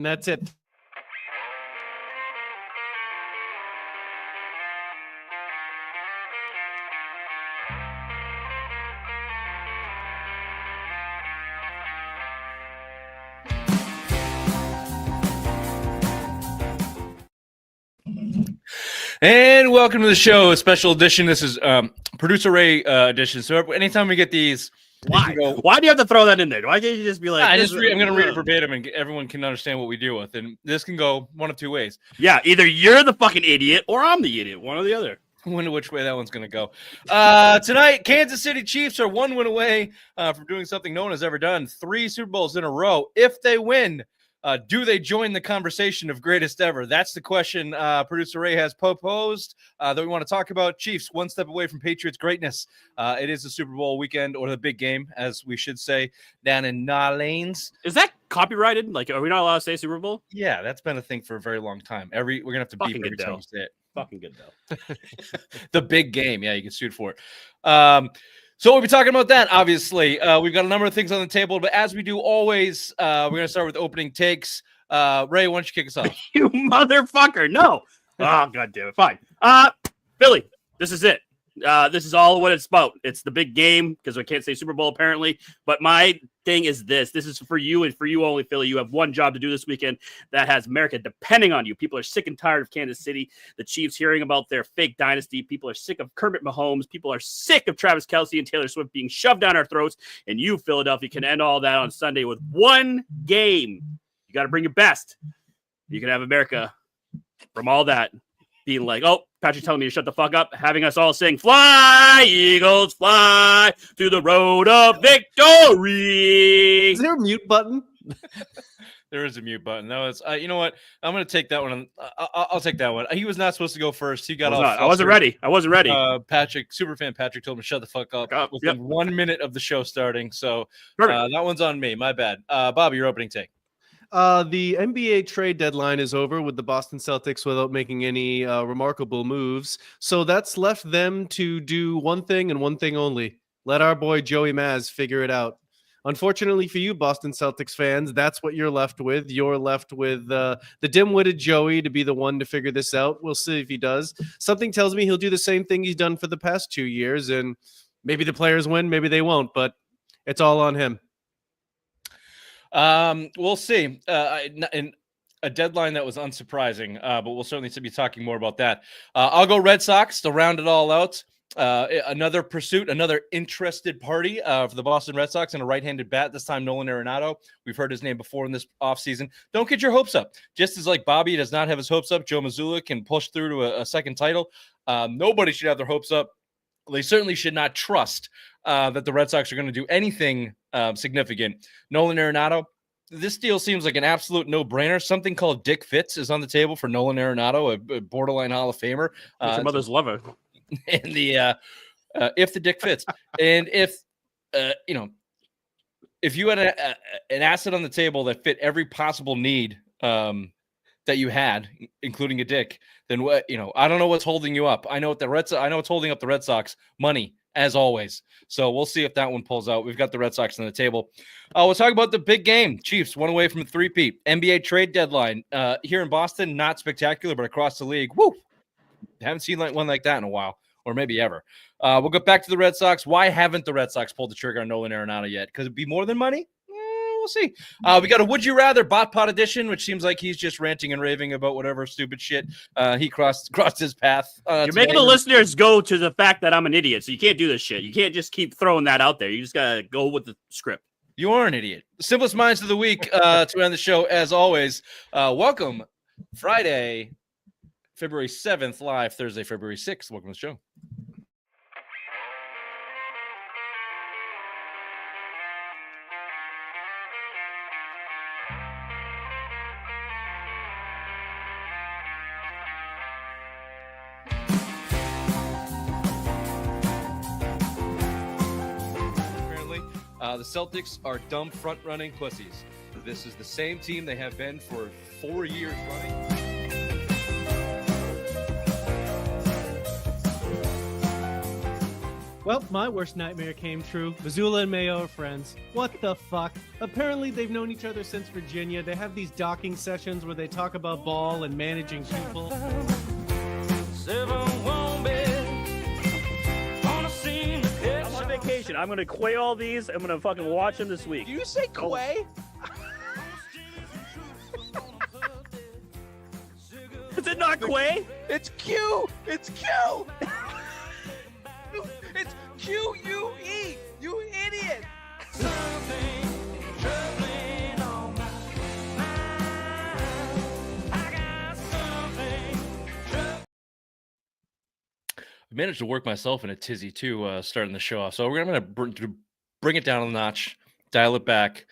And that's it. And welcome to the show, a special edition. This is Producer Ray edition. So anytime we get these, why do you have to throw that in there? Why can't you just be like, I'm going to read it verbatim and everyone can understand what we deal with. And this can go one of two ways. Yeah, either you're the fucking idiot or I'm the idiot, one or the other. I wonder which way that one's going to go. Tonight, Kansas City Chiefs are 1 win away from doing something no one has ever done. 3 Super Bowls in a row. If they win, do they join the conversation of greatest ever? That's the question Producer Ray has proposed that we want to talk about. Chiefs, 1 step away from Patriots greatness. It is the Super Bowl weekend, or the big game, as we should say, down in New Orleans. Is that copyrighted? Like, are we not allowed to say Super Bowl? Yeah, that's been a thing for a very long time. We're going to have to beep every time we say it. Fucking good, though. The big game. Yeah, you get sued for it. So we'll be talking about that, obviously. We've got a number of things on the table, but as we do always, we're going to start with opening takes. Ray, why don't you kick us off? You motherfucker. No. Oh, God damn it. Fine. Billy, this is it. This is all what it's about. It's the big game because I can't say Super Bowl apparently. But my thing is this. This is for you and for you only, Philly. You have one job to do this weekend that has America depending on you. People are sick and tired of Kansas City. The Chiefs hearing about their fake dynasty. People are sick of Kermit Mahomes. People are sick of Travis Kelce and Taylor Swift being shoved down our throats. And you, Philadelphia, can end all that on Sunday with one game. You got to bring your best. You can have America from all that being like, oh, Patrick telling me to shut the fuck up, having us all sing, fly, Eagles, fly to the road of victory. Is there a mute button? There is a mute button. No, it's you know what? I'm going to take that one. I'll take that one. He was not supposed to go first. He got off. I wasn't ready. Patrick, superfan Patrick told him to shut the fuck up within 1 minute of the show starting. So that one's on me. My bad. Bobby, your opening take. The NBA trade deadline is over with the Boston Celtics without making any remarkable moves. So that's left them to do one thing and one thing only. Let our boy Joey Maz figure it out. Unfortunately for you, Boston Celtics fans, that's what you're left with. You're left with the dim-witted Joey to be the one to figure this out. We'll see if he does. Something tells me he'll do the same thing he's done for the past 2 years, and maybe the players win, maybe they won't, but it's all on him. We'll see. In a deadline that was unsurprising, but we'll certainly be talking more about that. I'll go Red Sox to round it all out. Another pursuit, another interested party for the Boston Red Sox and a right-handed bat, this time Nolan Arenado. We've heard his name before in this offseason. Don't get your hopes up. Just as like Bobby does not have his hopes up, Joe Mazzulla can push through to a second title. Nobody should have their hopes up. They certainly should not trust that the Red Sox are going to do anything significant. Nolan Arenado, this deal seems like an absolute no-brainer. Something called Dick Fitz is on the table for Nolan Arenado, a borderline Hall of Famer. Your mother's lover. And if the Dick fits, and if if you had an asset on the table that fit every possible need that you had, including a dick, then what I don't know what's holding you up. I know what's holding up the Red Sox. Money, as always. So we'll see if that one pulls out. We've got the Red Sox on the table. We'll talk about the big game. Chiefs 1 away from a three-peat. NBA trade deadline here in Boston, not spectacular, but across the league, woo! Haven't seen one like that in a while, or maybe ever. We'll get back to the Red Sox. Why haven't the Red Sox pulled the trigger on Nolan Arenado yet? Could it be more than money? We'll see. We got a Would You Rather Botpod edition, which seems like he's just ranting and raving about whatever stupid shit he crossed his path. You're making the listeners go to the fact that I'm an idiot, so you can't do this shit. You can't just keep throwing that out there. You just got to go with the script. You are an idiot. Simplest minds of the week to end the show, as always. Welcome, Friday, February 7th, live Thursday, February 6th. Welcome to the show. Apparently, the Celtics are dumb front-running pussies. This is the same team they have been for 4 years running. Well, my worst nightmare came true. Missoula and Mayo are friends. What the fuck? Apparently, they've known each other since Virginia. They have these docking sessions where they talk about ball and managing people. I'm on vacation. I'm gonna quay all these. I'm gonna fucking watch them this week. Do you say quay? Is it not quay? It's Q. It's Q. It's Q-U-E. You idiot. I managed to work myself in a tizzy too, starting the show off. So we're gonna bring it down a notch, dial it back,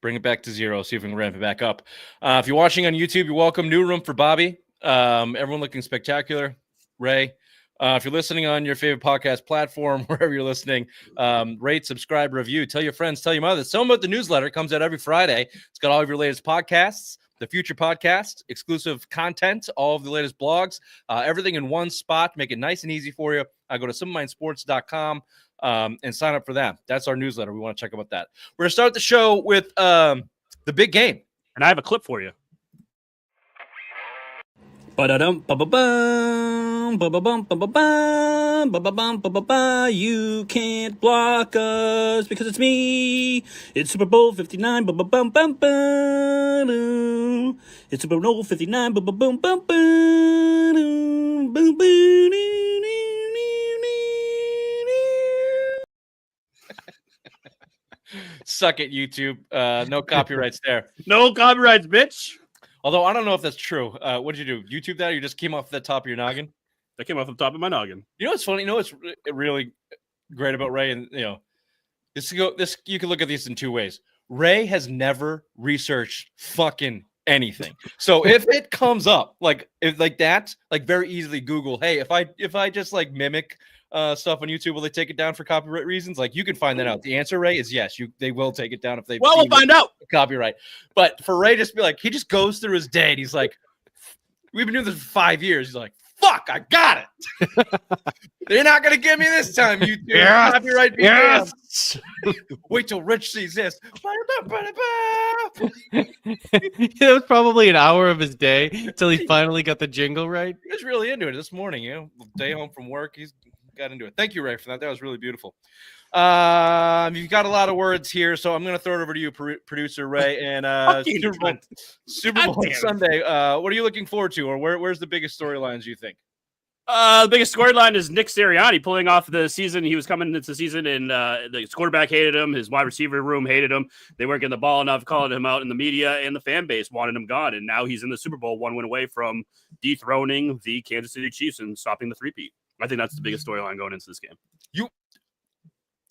bring it back to zero, see if we can ramp it back up. If you're watching on YouTube, you're welcome. New room for Bobby. Everyone looking spectacular. Ray. If you're listening on your favorite podcast platform, wherever you're listening, rate, subscribe, review, tell your friends, tell your mother. Tell them about the newsletter. It comes out every Friday. It's got all of your latest podcasts, the future podcast, exclusive content, all of the latest blogs, everything in one spot. Make it nice and easy for you. Go to SomeOfMineSports.com and sign up for that. That's our newsletter. We want to check about that. We're going to start the show with the big game. And I have a clip for you. Ba-da-dum, ba-ba-bum, ba-ba-bum, ba-ba-bum, ba-ba-bum, ba-ba-ba. You can't block us because it's me. It's Super Bowl 59, ba-ba-bum, bum, ba-dum. It's Super Bowl 59, ba-ba-bum, bum, ba-dum. Boom, boom, doo, doo, doo. Suck it, YouTube. No copyrights there. No copyrights, bitch. Although I don't know if that's true. What did you do? YouTube that, or you just came off the top of your noggin? That came off the top of my noggin. You know what's funny? You know what's really great about Ray, and this you can look at this in two ways. Ray has never researched fucking anything. So if it comes up like that, very easily Google, hey, if I just mimic stuff on YouTube, will they take it down for copyright reasons? You can find that out. The answer, Ray, is yes. They will take it down if they. Well, we'll find out. Copyright. But for Ray, just be he just goes through his day and he's like, we've been doing this for 5 years. He's like, fuck, I got it. They're not gonna give me this time, YouTube. Yes. Copyright. Yes. Wait till Rich sees this. It was probably an hour of his day until he finally got the jingle right. He was really into it this morning. Day home from work, he's got into it. Thank you, Ray, for that. That was really beautiful. You've got a lot of words here, so I'm going to throw it over to you, producer Ray. And Super Bowl Sunday. What are you looking forward to, or where's the biggest storylines you think? The biggest storyline is Nick Sirianni pulling off the season. He was coming into the season, and the quarterback hated him. His wide receiver room hated him. They weren't getting the ball enough, calling him out in the media, and the fan base wanted him gone. And now he's in the Super Bowl, one win away from dethroning the Kansas City Chiefs and stopping the three-peat. I think that's the biggest storyline going into this game.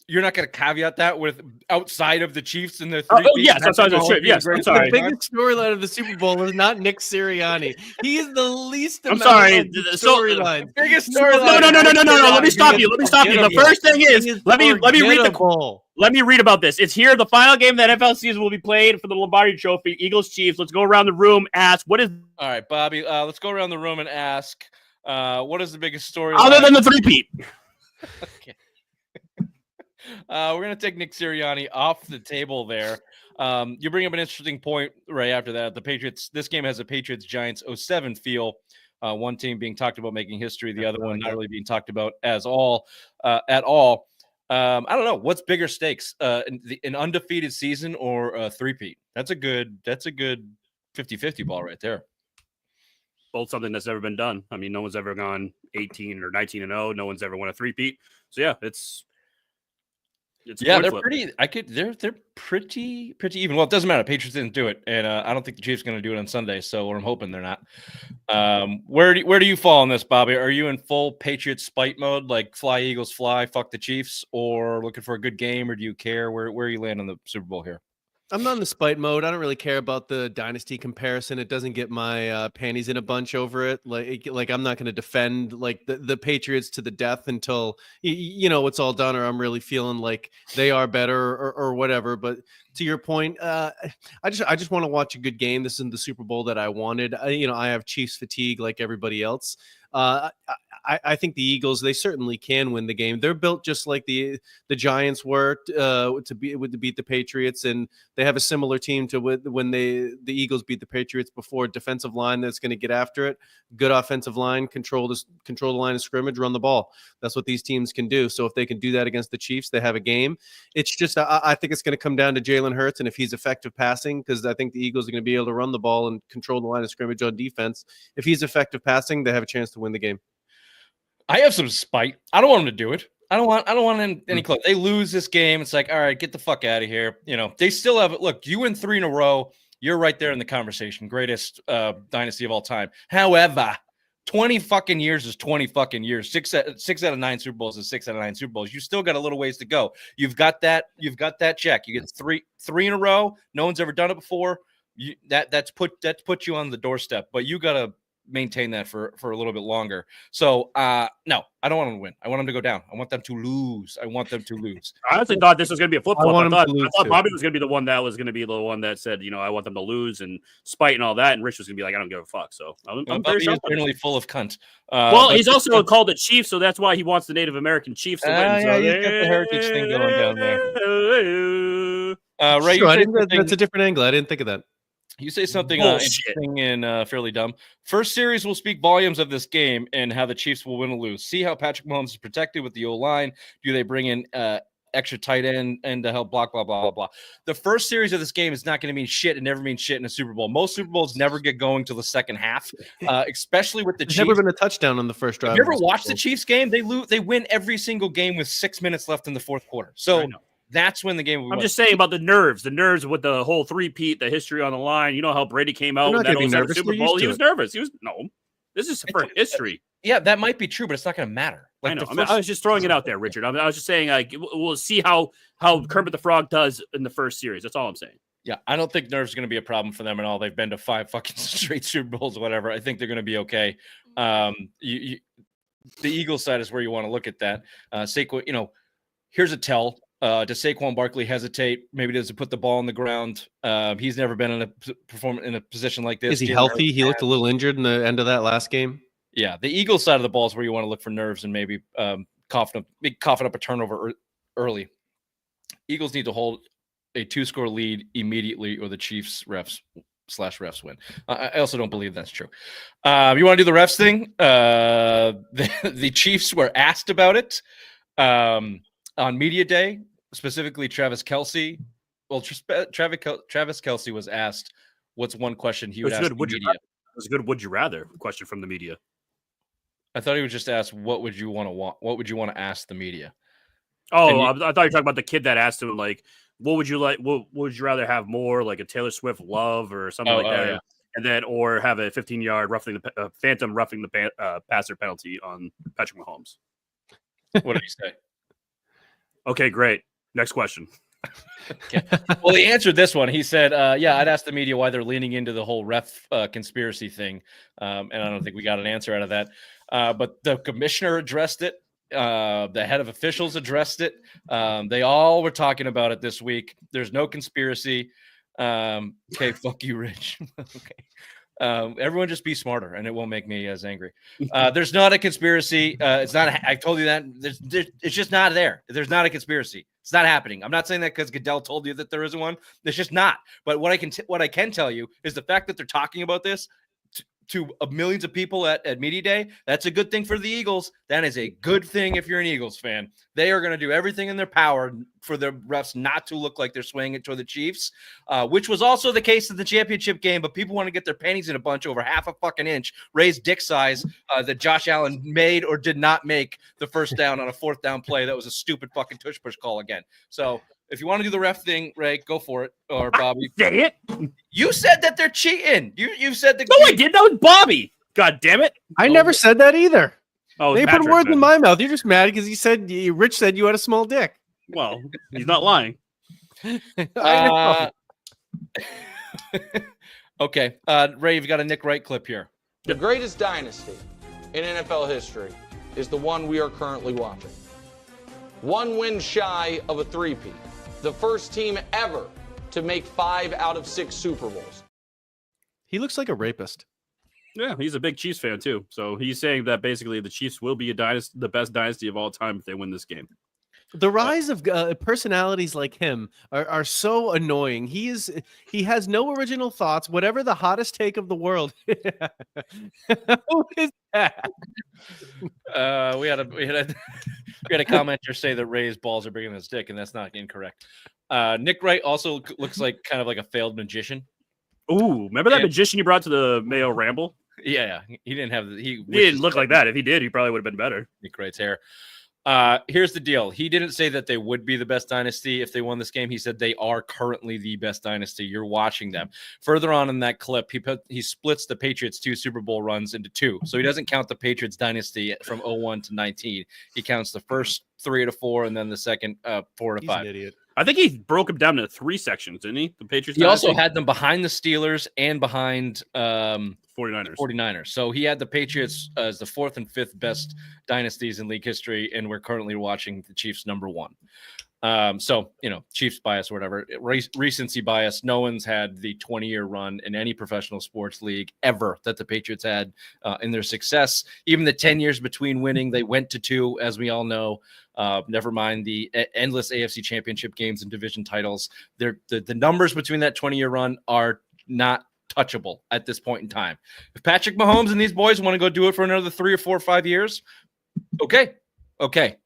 You're not going to caveat that with outside of the Chiefs and the yes, outside of the Chiefs. Yes, I'm sorry. The biggest storyline of the Super Bowl is not Nick Sirianni. He is the least I'm amount sorry. of storyline. Biggest storyline. No. Let me stop you. The first thing is let me read about this. It's here. The final game of the NFL season will be played for the Lombardi Trophy. Eagles Chiefs. Let's go around the room. Ask what is. All right, Bobby. Let's go around the room and ask. What is the biggest storyline other than the three-peat? Okay. We're going to take Nick Sirianni off the table there. You bring up an interesting point, Ray, after that. The Patriots, this game has a Patriots-Giants 07 feel. One team being talked about making history, the other one not really being talked about at all. I don't know. What's bigger stakes, an undefeated season or a three-peat? That's a good 50-50 ball right there. Both something that's never been done. I mean, no one's ever gone 18 or 19-0. No one's ever won a three-peat. So, yeah, it's they're pretty. They're pretty even. Well, it doesn't matter. Patriots didn't do it, and I don't think the Chiefs are going to do it on Sunday. So, I'm hoping they're not. Where do you fall on this, Bobby? Are you in full Patriots spite mode, like fly Eagles fly, fuck the Chiefs, or looking for a good game, or do you care where you land on the Super Bowl here? I'm not in the spite mode. I don't really care about the dynasty comparison. It doesn't get my panties in a bunch over it. Like I'm not going to defend the Patriots to the death until it's all done, or I'm really feeling like they are better or whatever. But to your point, I just want to watch a good game. This isn't the Super Bowl that I wanted. I have Chiefs fatigue like everybody else. I think the Eagles, they certainly can win the game. They're built just like the Giants were to beat the Patriots, and they have a similar team to when the Eagles beat the Patriots before. Defensive line that's going to get after it, good offensive line, control the line of scrimmage, run the ball. That's what these teams can do. So if they can do that against the Chiefs, they have a game. It's just I think it's going to come down to Jalen Hurts and if he's effective passing, because I think the Eagles are going to be able to run the ball and control the line of scrimmage on defense. If he's effective passing, they have a chance to win the game. I have some spite. I don't want him to do it. I don't want any close. They lose this game. It's like, all right, get the fuck out of here. You know, they still have it. Look, you win 3 in a row. You're right there in the conversation. Greatest dynasty of all time. However, 20 fucking years is 20 fucking years. 6 out of 9 Super Bowls is 6 out of 9 Super Bowls. You still got a little ways to go. You've got that check. You get three in a row. No one's ever done it before. That's put you on the doorstep, but you got to maintain that for a little bit longer. So no, I don't want them to win. I want them to go down. I want them to lose. I honestly thought this was going to be a flip flop. want I them to lose thought too. Bobby was going to be the one that said, you know, I want them to lose and spite and all that, and Rich was going to be like, I don't give a fuck. So I'm very He's generally full of cunt. Well, he's also called a chief, so that's why he wants the Native American chiefs to win. Yeah, he's got the heritage thing going down there. Ray, Sure, that's a different angle. I didn't think of that. You say something Bullshit. interesting and fairly dumb. First series will speak volumes of this game and how the Chiefs will win or lose. See how Patrick Mahomes is protected with the O-line. Do they bring in extra tight end and to help block, blah, blah, blah, blah. The first series of this game is not going to mean shit and never mean shit in a Super Bowl. Most Super Bowls never get going till the second half, especially with the There's Chiefs. never been a touchdown on the first drive. Have you ever watched the Chiefs game? They win every single game with 6 minutes left in the fourth quarter. So that's when the game will be I'm won. just saying about the nerves with the whole three-peat, the history on the line. You know how Brady came out They're with not that gonna be 07 nervous. Super They're used Bowl. to He was it. nervous. This is for history. Yeah, that might be true, but it's not going to matter. I know. I was just throwing it out there, Richard. I was just saying, like, we'll see how Kermit the Frog does in the first series. That's all I'm saying. Yeah, I don't think nerves are going to be a problem for them at all. They've been to 5 fucking straight Super Bowls or whatever. I think they're going to be okay. The Eagles side is where you want to look at that. Saquon, here's a tell. Does Saquon Barkley hesitate? Maybe does he put the ball on the ground? He's never been in a position like this. Is he healthy? He looked a little injured in the end of that last game. Yeah, the Eagles side of the ball is where you want to look for nerves and maybe coughing up a turnover early. Eagles need to hold a 2-score lead immediately, or the Chiefs refs win. I also don't believe that's true. You want to do the refs thing? The Chiefs were asked about it on media day, specifically Travis Kelce. Well, Travis Kelce was asked, "What's one question he would ask the media?" It was a good "Would you rather" question from the media. I thought he was just asked, "What would you want to ask the media?" Oh, I thought you were talking about the kid that asked him, like, what would you like? What would you rather have more, like a Taylor Swift love or something like that? Yeah. And then, or have a 15-yard phantom roughing the passer penalty on Patrick Mahomes. What did he say? Okay, great. Next question. Okay. Well, he answered this one. He said, yeah, I'd ask the media why they're leaning into the whole ref conspiracy thing. And I don't think we got an answer out of that. But the commissioner addressed it. The head of officials addressed it. They all were talking about it this week. There's no conspiracy. Okay, fuck you, Rich. Okay. Everyone just be smarter and it won't make me as angry. There's not a conspiracy. It's not, I told you that it's just not there. There's not a conspiracy. It's not happening. I'm not saying that because Goodell told you that there isn't one. It's just not. But what I can tell you is the fact that they're talking about this to millions of people at Media Day, that's a good thing for the Eagles. That is a good thing if you're an Eagles fan. They are going to do everything in their power for the refs not to look like they're swinging it toward the Chiefs, which was also the case in the championship game, but people want to get their panties in a bunch over half a fucking inch, raised dick size, that Josh Allen made or did not make the first down on a 4th down play. That was a stupid fucking tush push call again. So if you want to do the ref thing, Ray, go for it. Or Bobby. Say it. You said that they're cheating. You said that. No, I did. That was Bobby. God damn it. I never said that either. Oh, They Patrick put words said in it. my mouth. You're just mad because Rich said you had a small dick. Well, he's not lying. I know. Okay. Ray, you've got a Nick Wright clip here. The greatest dynasty in NFL history is the one we are currently watching. 1 win shy of a three-peat. The first team ever to make 5 out of 6 Super Bowls. He looks like a rapist. Yeah, he's a big Chiefs fan too. So he's saying that basically the Chiefs will be the best dynasty of all time if they win this game. The rise of personalities like him are so annoying. He has no original thoughts. Whatever the hottest take of the world. Who is that? We had a commenter say that Ray's balls are bigger than his dick, and that's not incorrect. Nick Wright also looks like kind of like a failed magician. Ooh, remember that magician you brought to the Mayo Ramble? Yeah, he didn't have he didn't look like that. If he did, he probably would have been better. Nick Wright's hair. Here's the deal. He didn't say that they would be the best dynasty if they won this game. He said they are currently the best dynasty. You're watching them. Further on in that clip, he splits the Patriots' 2 Super Bowl runs into 2. So he doesn't count the Patriots dynasty from 01 to 19. He counts the first 3 out of 4 and then the second 4 out of 5. He's an idiot. I think he broke them down into 3 sections, didn't he? The Patriots. He also had them behind the Steelers and behind 49ers. So he had the Patriots as the 4th and 5th best dynasties in league history, and we're currently watching the Chiefs number 1. So, Chiefs bias or whatever, recency bias. No one's had the 20-year run in any professional sports league ever that the Patriots had in their success. Even the 10 years between winning, they went to 2, as we all know. Never mind the endless AFC championship games and division titles. The numbers between that 20-year run are not touchable at this point in time. If Patrick Mahomes and these boys want to go do it for another 3 or 4 or 5 years, okay,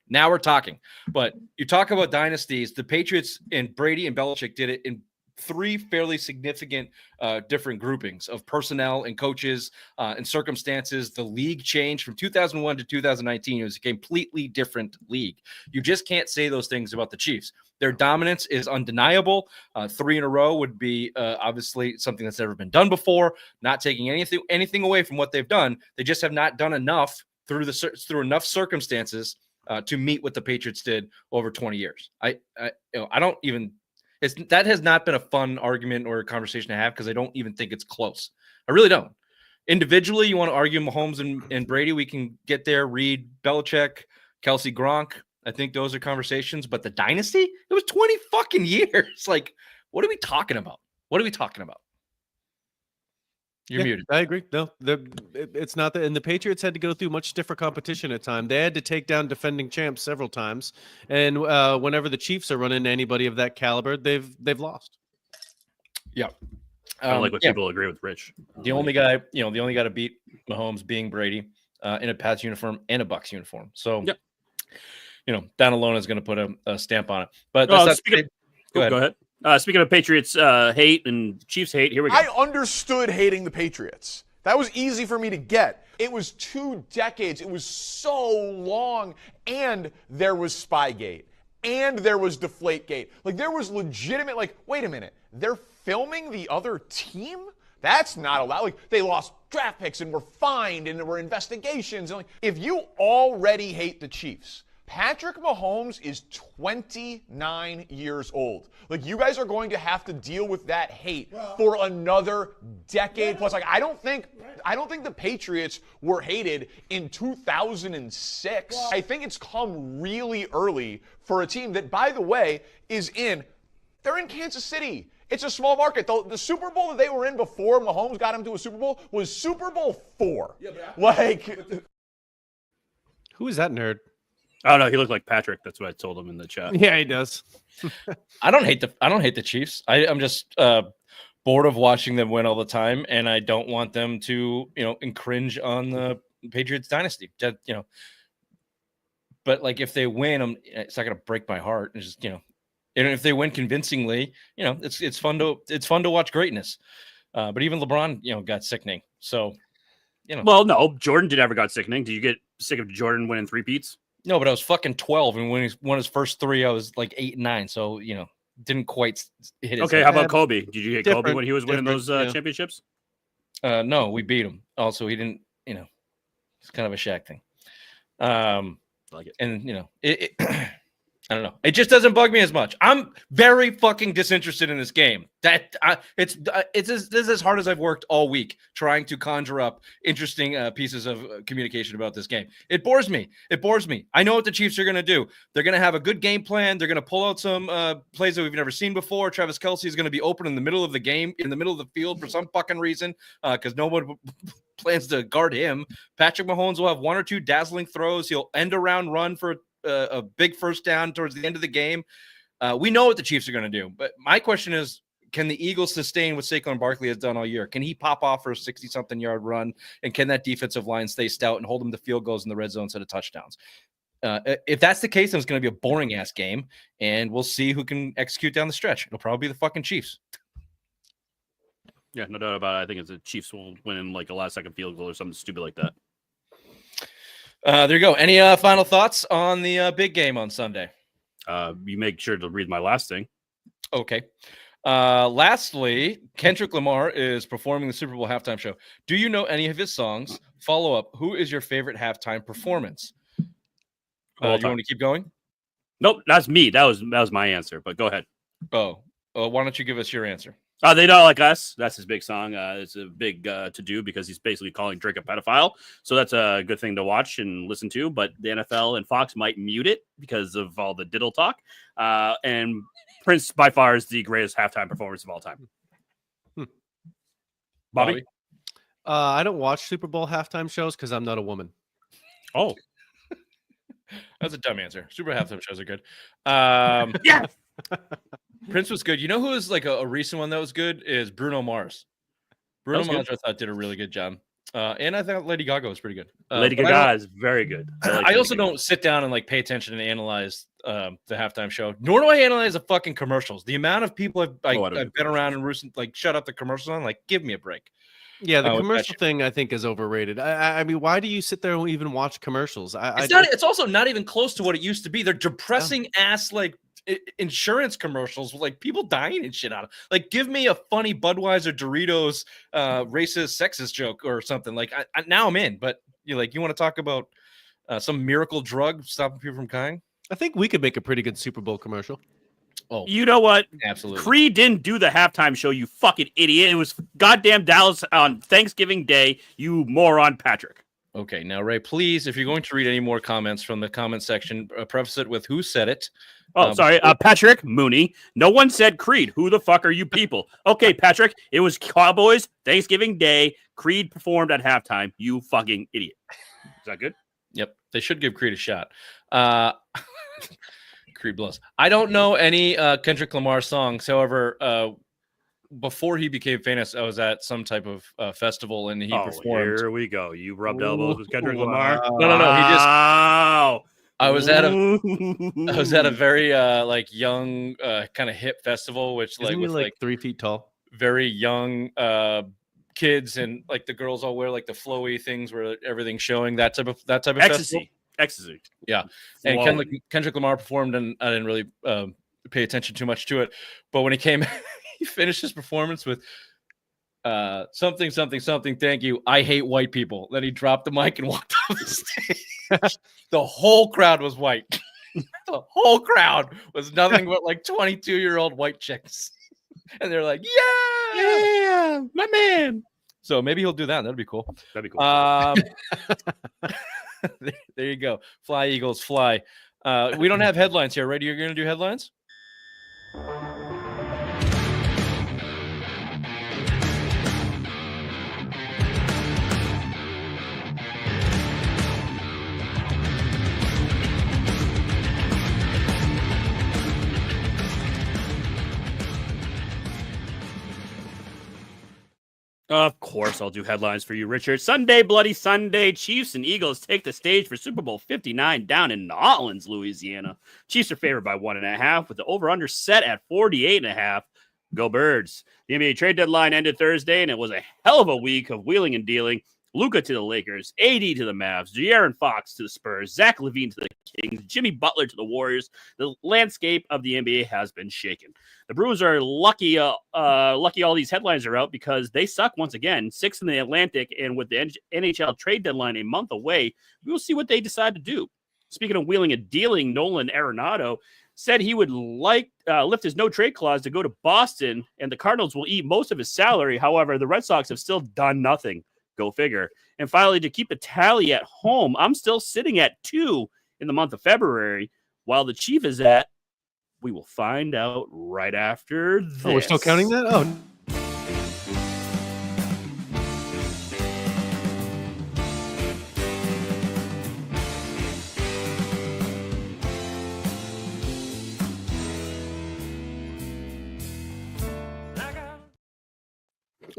now we're talking. But you talk about dynasties, the Patriots and Brady and Belichick did it in 3 fairly significant different groupings of personnel and coaches and circumstances. The league changed from 2001 to 2019. It was a completely different league. You just can't say those things about the Chiefs. Their dominance is undeniable. 3 in a row would be obviously something that's never been done before. Not taking anything away from what they've done. They just have not done enough through enough circumstances to meet what the Patriots did over 20 years. I don't even. That has not been a fun argument or a conversation to have because I don't even think it's close. I really don't. Individually, you want to argue Mahomes and Brady, we can get there. Reed, Belichick, Kelsey, Gronk. I think those are conversations. But the dynasty, it was 20 fucking years. Like, what are we talking about? You're muted. I agree. No, it's not that. And the Patriots had to go through much stiffer competition at times. They had to take down defending champs several times. And whenever the Chiefs are running anybody of that caliber, they've lost. Yeah. I don't like what people agree with Rich. The only guy to beat Mahomes being Brady in a Pats uniform and a Bucks uniform. So, that alone is going to put a stamp on it. But that's go ahead. Speaking of Patriots hate and Chiefs hate, here we go. I understood hating the Patriots. That was easy for me to get. It was 2 decades. It was so long. And there was Spygate. And there was Deflategate. Like, there was legitimate, wait a minute. They're filming the other team? That's not allowed. Like, they lost draft picks and were fined and there were investigations. And if you already hate the Chiefs, Patrick Mahomes is 29 years old. Like, you guys are going to have to deal with that hate for another decade plus. Like, I don't think the Patriots were hated in 2006. I think it's come really early for a team that, by the way, they're in Kansas City. It's a small market. The Super Bowl that they were in before Mahomes got him to a Super Bowl was Super Bowl 4. Who is that nerd? Oh no, he looked like Patrick. That's what I told him in the chat. Yeah, he does. I don't hate the Chiefs. I'm just bored of watching them win all the time, and I don't want them to cringe on the Patriots dynasty. But like if they win, it's not gonna break my heart. It's just and if they win convincingly, it's fun to watch greatness. But even LeBron got sickening. So Well, no, Jordan never got sickening. Did you get sick of Jordan winning 3 peats? No, but I was fucking 12, and when he won his first 3, I was like 8 and 9. So didn't quite hit his Okay, head. how about Kobe? Did you hit Kobe when he was winning those yeah. championships? No, we beat him. Also, he didn't. It's kind of a Shaq thing. Like it. And I don't know. It just doesn't bug me as much. I'm very fucking disinterested in this game. It's as hard as I've worked all week trying to conjure up interesting pieces of communication about this game. It bores me. I know what the Chiefs are going to do. They're going to have a good game plan. They're going to pull out some plays that we've never seen before. Travis Kelce is going to be open in the middle of the game, in the middle of the field for some fucking reason, because no one plans to guard him. Patrick Mahomes will have one or two dazzling throws. He'll end around run for a big first down towards the end of the game. We know what the Chiefs are going to do. But my question is, can the Eagles sustain what Saquon Barkley has done all year? Can he pop off for a 60-something yard run? And can that defensive line stay stout and hold him to field goals in the red zone instead of touchdowns? If that's the case, then it's going to be a boring-ass game, and we'll see who can execute down the stretch. It'll probably be the fucking Chiefs. Yeah, no doubt about it. I think it's the Chiefs will win in like a last-second field goal or something stupid like that. There you go. Any final thoughts on the big game on Sunday? You make sure to read my last thing. Okay. Lastly, Kendrick Lamar is performing the Super Bowl halftime show. Do you know any of his songs? Follow up. Who is your favorite halftime performance? You want to keep going? Nope, that's me. That was my answer. But go ahead. Why don't you give us your answer? They Don't Like Us. That's his big song. It's a big to do because he's basically calling Drake a pedophile. So that's a good thing to watch and listen to. But the NFL and Fox might mute it because of all the diddle talk. And Prince by far is the greatest halftime performance of all time. Bobby? I don't watch Super Bowl halftime shows because I'm not a woman. Oh, that's a dumb answer. Super halftime shows are good. yeah. Prince was good. You know who is like a recent one that was good is Bruno Mars. Bruno Mars, I thought, did a really good job. And I thought Lady Gaga was pretty good. Lady Gaga is very good. I also don't sit down and like pay attention and analyze the halftime show. Nor do I analyze the fucking commercials. The amount of people I've been around and like shut up the commercials on, like give me a break. Yeah, the commercial thing I think is overrated. I mean, why do you sit there and even watch commercials? It's also not even close to what it used to be. They're depressing ass like insurance commercials with like people dying and shit out of. Like, give me a funny Budweiser Doritos racist sexist joke or something. Like, now I'm in. But you want to talk about some miracle drug stopping people from dying? I think we could make a pretty good Super Bowl commercial. Oh, you know what? Absolutely. Creed didn't do the halftime show, you fucking idiot. It was goddamn Dallas on Thanksgiving Day, you moron, Patrick. Okay, now, Ray, please, if you're going to read any more comments from the comment section, preface it with who said it. Sorry, Patrick Mooney. No one said Creed. Who the fuck are you people? Okay, Patrick, it was Cowboys, Thanksgiving Day. Creed performed at halftime. You fucking idiot. Is that good? Yep, they should give Creed a shot. Creed blows. I don't know any Kendrick Lamar songs. However, before he became famous, I was at some type of festival and he performed. Here we go. You rubbed elbows with Kendrick Lamar? No. He just. I was at a very like young kind of hip festival, which Isn't with like 3 feet tall, very young kids, and like the girls all wear like the flowy things where everything's showing, that type of Ecstasy. Yeah. And Kendrick Lamar performed, and I didn't really pay attention too much to it. But when he came, he finished his performance with something. Thank you. I hate white people. Then he dropped the mic and walked off the stage. The whole crowd was white. The whole crowd was nothing but like 22-year-old white chicks. And they're like, yeah, my man. So maybe he'll do that. That'd be cool. That'd be cool. There you go. Fly, Eagles, fly. We don't have headlines here, right? You're going to do headlines? Of course, I'll do headlines for you, Richard. Sunday, bloody Sunday. Chiefs and Eagles take the stage for Super Bowl 59 down in New Orleans, Louisiana. Chiefs are favored by 1.5, with the over-under set at 48.5. Go Birds. The NBA trade deadline ended Thursday, and it was a hell of a week of wheeling and dealing. Luka to the Lakers, AD to the Mavs, De'Aaron Fox to the Spurs, Zach LaVine to the Kings, Jimmy Butler to the Warriors. The landscape of the NBA has been shaken. The Brewers are lucky all these headlines are out because they suck once again, 6th in the Atlantic, and with the NHL trade deadline a month away, we will see what they decide to do. Speaking of wheeling and dealing, Nolan Arenado said he would lift his no-trade clause to go to Boston, and the Cardinals will eat most of his salary. However, the Red Sox have still done nothing. Go figure. And finally, to keep a tally at home, I'm still sitting at 2 in the month of February, while the Chief is at, we will find out right after this. Oh, we're still counting that? Oh.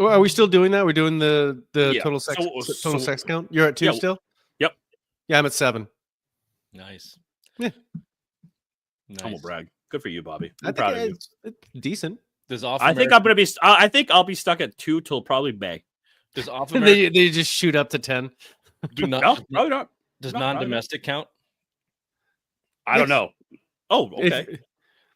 Oh, are we still doing that? We're doing the Yeah. total sex So- sex count. You're at 2 Yeah. still. Yep. Yeah, I'm at 7. Nice. Yeah. Humble Nice. brag. Good for you, Bobby. I I'm think proud of you. it's decent. Does off I think I'm gonna be. I think I'll be stuck at 2 till probably May. Does off America They just shoot up to 10. do not No, probably not. does no, probably not. non-domestic count? I don't Yes. know. Oh, okay. If-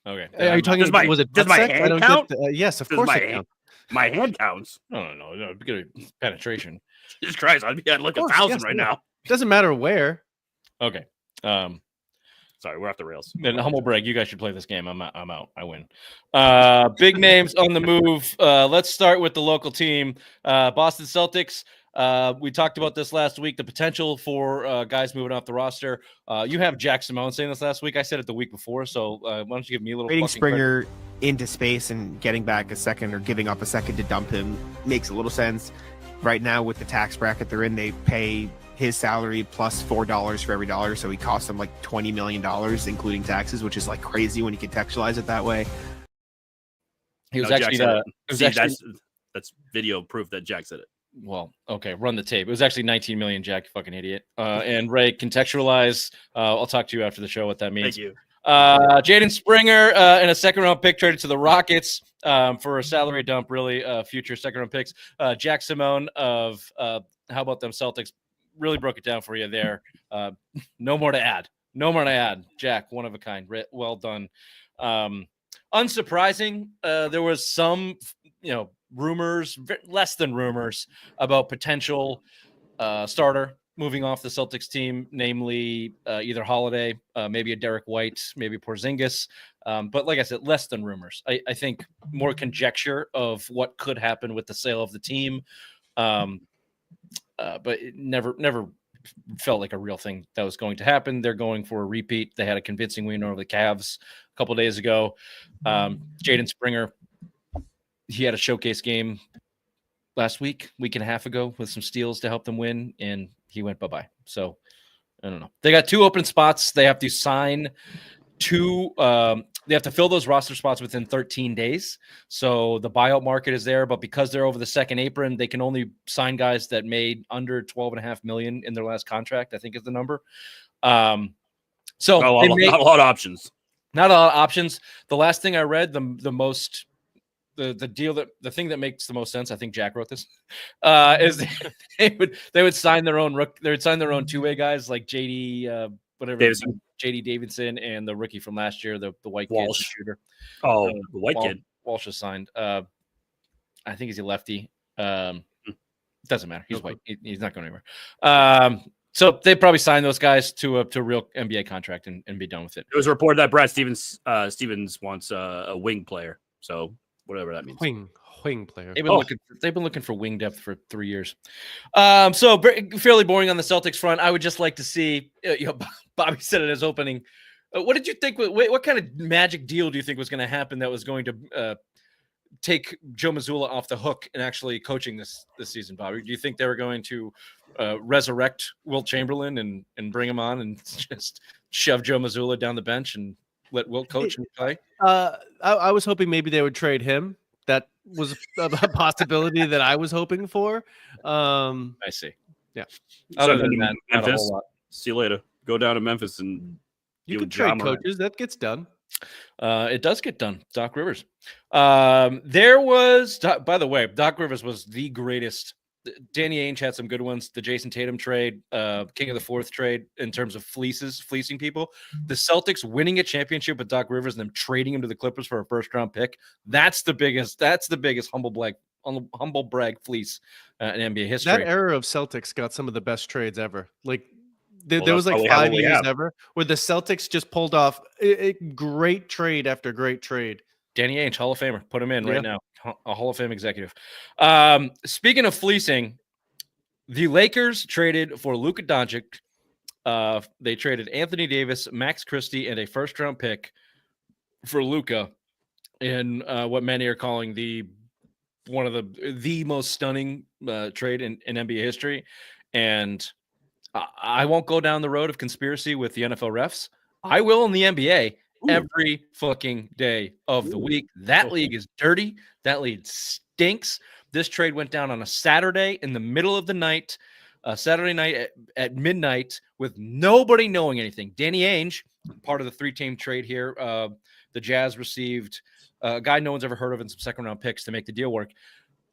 Okay. Are you talking? Does my- was it does butt my sex? I hand don't count? get. Yes, of Does course my it hand- counts. My hand counts. No. Good penetration. Jesus Christ, I'd be at like Of course, 1,000 yes, right no. now. Doesn't matter where. Okay. Sorry, we're off the rails. Then humble brag. You guys should play this game. I'm out. I win. Big names on the move. Let's start with the local team, Boston Celtics. We talked about this last week. The potential for guys moving off the roster. You have Jack Simone saying this last week. I said it the week before. So why don't you give me a little Trading fucking credit? Springer into space and getting back a second or giving up a second to dump him makes a little sense. Right now, with the tax bracket they're in, they pay his salary plus $4 for every dollar, so he costs them like $20 million, including taxes, which is like crazy when you contextualize it that way. He was No, actually Jack said the. it. It was See, actually, that's video proof that Jack said it. well, okay, run the tape. It was actually 19 million, Jack, you fucking idiot. And Ray, contextualize. I'll talk to you after the show what that means. Thank you. Jaden Springer and a second round pick traded to the Rockets for a salary dump, really, future second round picks. Jack Simone of how about them Celtics really broke it down for you there. No more to add. Jack, one of a kind. Well done. Unsurprising. There was some, rumors, less than rumors about potential starter moving off the Celtics team, namely either Holiday, maybe a Derek White, maybe Porzingis. But like I said, less than rumors. I think more conjecture of what could happen with the sale of the team. But it never felt like a real thing that was going to happen. They're going for a repeat. They had a convincing win over the Cavs a couple days ago. Jaden Springer, he had a showcase game last week and a half ago with some steals to help them win, and he went bye-bye. So I don't know. They got 2 open spots. They have to sign 2. They have to fill those roster spots within 13 days. So the buyout market is there, but because they're over the second apron, they can only sign guys that made under $12.5 million in their last contract, I think is the number. So Not a lot of options. Not a lot of options. The last thing I read, the thing that makes the most sense, I think Jack wrote this, is they would sign their own they would sign their own 2-way guys like JD Davidson and the rookie from last year, the white kid, the shooter. Oh, the white kid. Walsh is signed. I think he's a lefty. Doesn't matter. He's white. He's not going anywhere. So they probably sign those guys to a real NBA contract and be done with it. It was reported that Brad Stevens wants a wing player. So whatever that means. Wing player. They've been looking for wing depth for 3 years. So fairly boring on the Celtics front. I would just like to see. Bobby said in his opening. What did you think? What kind of magic deal do you think was going to happen that was going to take Joe Mazzulla off the hook and actually coaching this season, Bobby? Do you think they were going to resurrect Wilt Chamberlain and bring him on and just shove Joe Mazzulla down the bench and let Wilt coach and play? I was hoping maybe they would trade him. That was a possibility that I was hoping for. I see. Yeah. Other than that, not a Memphis. whole lot. See you later. Go down to Memphis and You deal can with Ja trade Morant. coaches. That gets done. It does get done. Doc Rivers. There was, by the way, Doc Rivers was the greatest. Danny Ainge had some good ones. The Jason Tatum trade, King of the Fourth trade in terms of fleecing people. The Celtics winning a championship with Doc Rivers and them trading him to the Clippers for a first-round pick. That's the biggest humble brag fleece in NBA history. That era of Celtics got some of the best trades ever. Like there Well, was that's like probably how 5 we years have. ever where the Celtics just pulled off a great trade after great trade. Danny Ainge, Hall of Famer. Put him in Yeah. right now. A Hall of Fame executive. Speaking of fleecing, the Lakers traded for Luka Doncic. They traded Anthony Davis, Max Christie, and a first-round pick for Luka in what many are calling one of the most stunning trade in NBA history. And I won't go down the road of conspiracy with the NFL refs. I will in the NBA. Every fucking day of the week. That league is dirty. That league stinks. This trade went down on a Saturday in the middle of the night, Saturday night at midnight, with nobody knowing anything. Danny Ainge, part of the 3-team trade here, the Jazz received a guy no one's ever heard of and some second-round picks to make the deal work.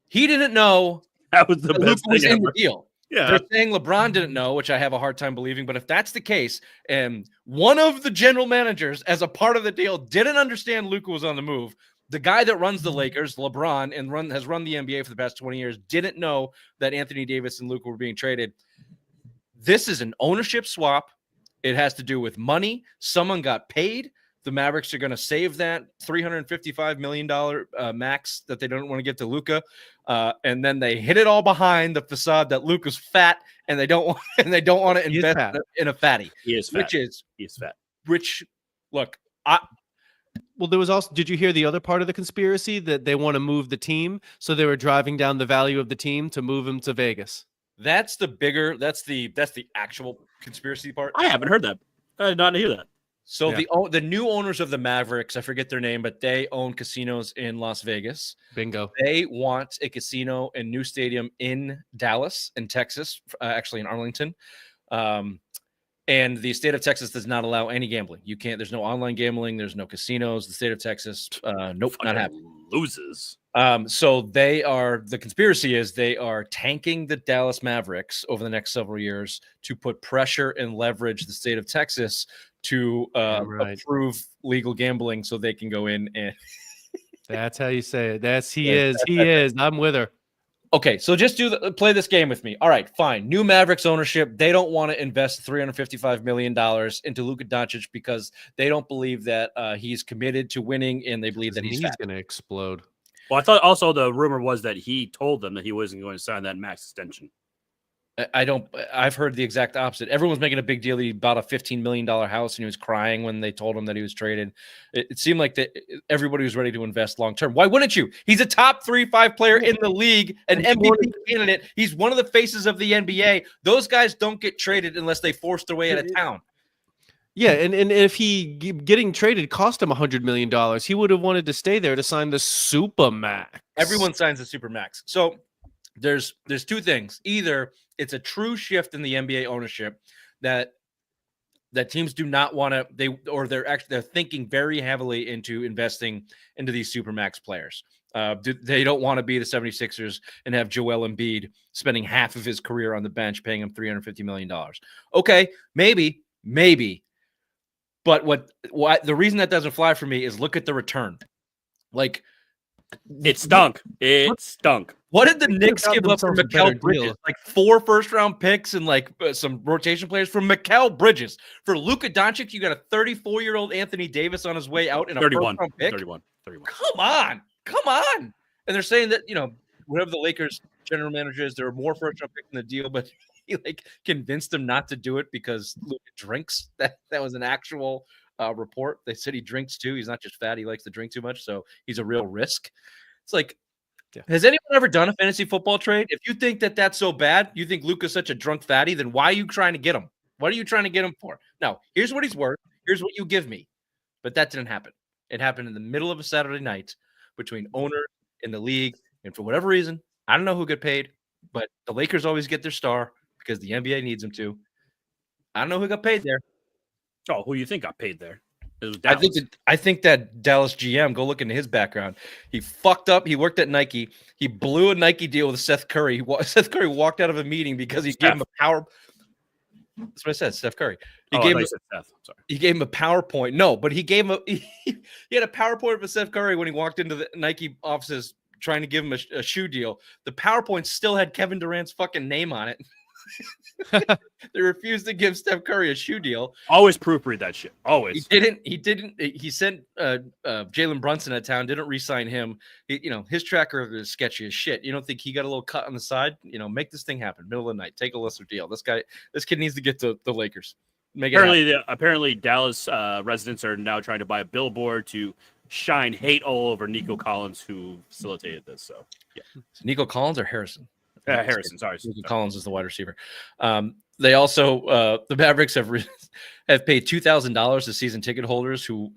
He didn't know That was the that best Luka was thing in the ever. deal. Yeah. They're saying LeBron didn't know, which I have a hard time believing. But if that's the case, and one of the general managers, as a part of the deal, didn't understand Luka was on the move, the guy that runs the Lakers, LeBron, and has run the NBA for the past 20 years, didn't know that Anthony Davis and Luka were being traded. This is an ownership swap. It has to do with money. Someone got paid. The Mavericks are going to save that $355 million max that they don't want to give to Luka, and then they hit it all behind the facade that Luka's fat, and they don't want to invest in a fatty. He is fat. He is fat. Look, well, there was also, did you hear the other part of the conspiracy that they want to move the team? So they were driving down the value of the team to move him to Vegas. that's the actual conspiracy part. I haven't heard that. I did not hear that. So the new owners of the Mavericks, I forget their name, but they own casinos in Las Vegas. Bingo. They want a casino and new stadium in Dallas, in Texas, actually in Arlington. And the state of Texas does not allow any gambling. You can't. There's no online gambling. There's no casinos. The state of Texas, nope, not happening. Loses. So the conspiracy is they are tanking the Dallas Mavericks over the next several years to put pressure and leverage the state of Texas to approve legal gambling so they can go in and. That's how you say it. He is. I'm with her. Okay, so just play this game with me. All right, fine. New Mavericks ownership. They don't want to invest $355 million into Luka Doncic because they don't believe that he's committed to winning, and they believe that he's going to explode. Well, I thought also the rumor was that he told them that he wasn't going to sign that max extension. I've heard the exact opposite. Everyone's making a big deal that he bought a $15 million house and he was crying when they told him that he was traded. It seemed like that everybody was ready to invest long-term. Why wouldn't you? He's a top 3-5 player in the league, an MVP candidate. He's one of the faces of the NBA. Those guys don't get traded unless they force their way out of town. Yeah, and if getting traded cost him $100 million, he would have wanted to stay there to sign the Supermax. Everyone signs the Supermax. So there's two things. Either it's a true shift in the NBA ownership that teams do not want to, they're thinking very heavily into investing into these Supermax players. They don't want to be the 76ers and have Joel Embiid spending half of his career on the bench, paying him $350 million. Okay, maybe. But what the reason that doesn't fly for me is look at the return. Like, it stunk. What did the Knicks give up for Mikal Bridges? Like 4 first-round picks and like some rotation players from Mikal Bridges. For Luka Doncic, you got a 34-year-old Anthony Davis on his way out in a 31 first-round pick. 31. Come on. And they're saying that, whatever the Lakers general manager is, there are more first-round picks in the deal, but he convinced them not to do it because Luka drinks. That was an actual report. They said he drinks too. He's not just fat. He likes to drink too much. So he's a real risk. It's like, has anyone ever done a fantasy football trade? If you think that that's so bad, you think Luka's such a drunk fatty, then why are you trying to get him? What are you trying to get him for? No, here's what he's worth. Here's what you give me. But that didn't happen. It happened in the middle of a Saturday night between owner and the league. And for whatever reason, I don't know who got paid, but the Lakers always get their star because the NBA needs them to. I don't know who got paid there. Oh, who you think got paid there? I think that Dallas GM, go look into his background. He fucked up. He worked at Nike. He blew a Nike deal with Seth Curry. Seth Curry walked out of a meeting because he gave him a power. That's what I said, Steph Curry. He gave him a PowerPoint. No, but he gave him he had a PowerPoint for Steph Curry when he walked into the Nike offices trying to give him a shoe deal. The PowerPoint still had Kevin Durant's fucking name on it. They refused to give Steph Curry a shoe deal. Always proofread that shit. Always. He didn't. He sent Jalen Brunson out of town. Didn't re-sign him. His track record is sketchy as shit. You don't think he got a little cut on the side? Make this thing happen. Middle of the night. Take a lesser deal. This kid needs to get to the Lakers. Apparently, Dallas residents are now trying to buy a billboard to shine hate all over Nico Collins, who facilitated this. So, yeah. Nico Collins or Harrison? Harrison, sorry. Luka Collins is the wide receiver. They also the Mavericks have paid $2,000 to season ticket holders who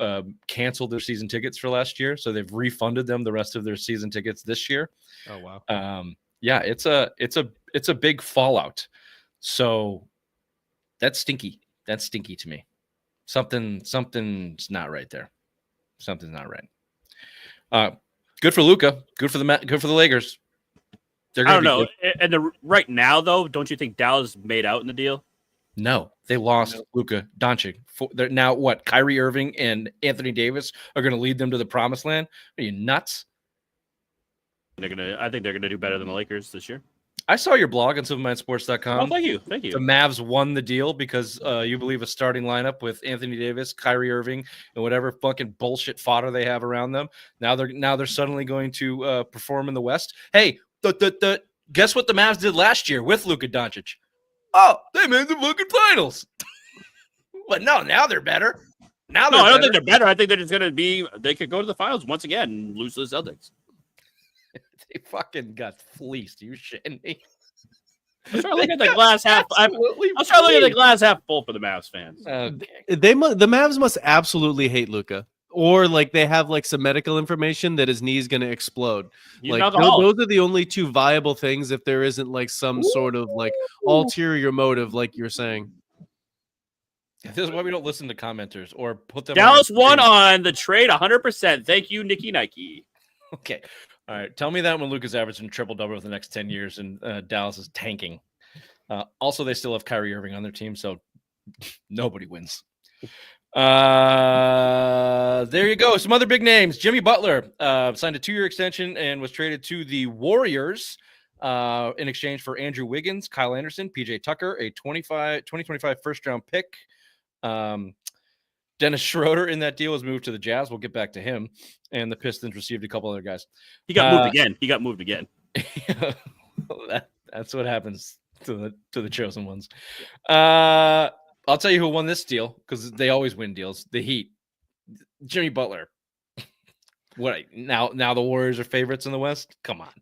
canceled their season tickets for last year, so they've refunded them the rest of their season tickets this year. Oh wow. Yeah, it's a big fallout. So that's stinky. That's stinky to me. Something's not right there. Something's not right. Good for Luka. Good for the Lakers. They're I don't gonna know. And right now, though, don't you think Dallas made out in the deal? No, they lost Luka Doncic. They're now what? Kyrie Irving and Anthony Davis are going to lead them to the promised land. Are you nuts? I think they're gonna do better than the Lakers this year. I saw your blog on silverminesports.com. Oh, thank you. The Mavs won the deal because you believe a starting lineup with Anthony Davis, Kyrie Irving, and whatever fucking bullshit fodder they have around them. Now they're suddenly going to perform in the West. Hey, guess what the Mavs did last year with Luka Doncic? Oh, they made the fucking finals. But no, now they're better. I don't think they're better. I think they're just gonna be. They could go to the finals once again and lose to the Celtics. They fucking got fleeced. You shitting me? I'm trying to look at the glass half. I'm trying to look at the glass half full for the Mavs fans. The Mavs must absolutely hate Luka, or like they have like some medical information that his knee's going to explode. Like those are the only two viable things. If there isn't like some sort of like ulterior motive, like you're saying. This is why we don't listen to commenters or put them. Dallas won on the trade 100%. Thank you, Nikki Nike. Okay. All right. Tell me that when Luka's averaging triple-double over the next 10 years and Dallas is tanking. Also, they still have Kyrie Irving on their team, so nobody wins. There you go. Some other big names. Jimmy Butler signed a 2-year extension and was traded to the Warriors in exchange for Andrew Wiggins, Kyle Anderson, PJ Tucker, a 2025 first-round pick. Dennis Schroeder in that deal was moved to the Jazz. We'll get back to him. And the Pistons received a couple other guys. He got moved again. That's what happens to the chosen ones. I'll tell you who won this deal because they always win deals. The Heat. Jimmy Butler. What now the Warriors are favorites in the West? Come on.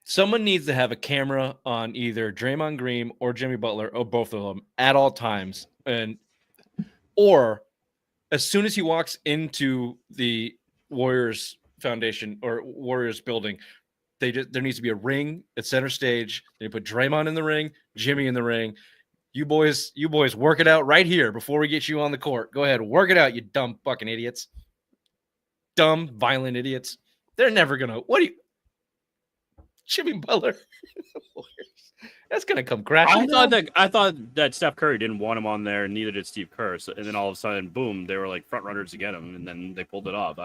Someone needs to have a camera on either Draymond Green or Jimmy Butler or both of them at all times. Or as soon as he walks into the Warriors Foundation or Warriors building, there needs to be a ring at center stage. They put Draymond in the ring, Jimmy in the ring. You boys work it out right here before we get you on the court. Go ahead, work it out, you dumb fucking idiots. Dumb, violent idiots. They're never gonna. Jimmy Butler. That's gonna come crashing. I thought that Steph Curry didn't want him on there, and neither did Steve Kerr. So, and then all of a sudden, boom, they were like front runners to get him, and then they pulled it off.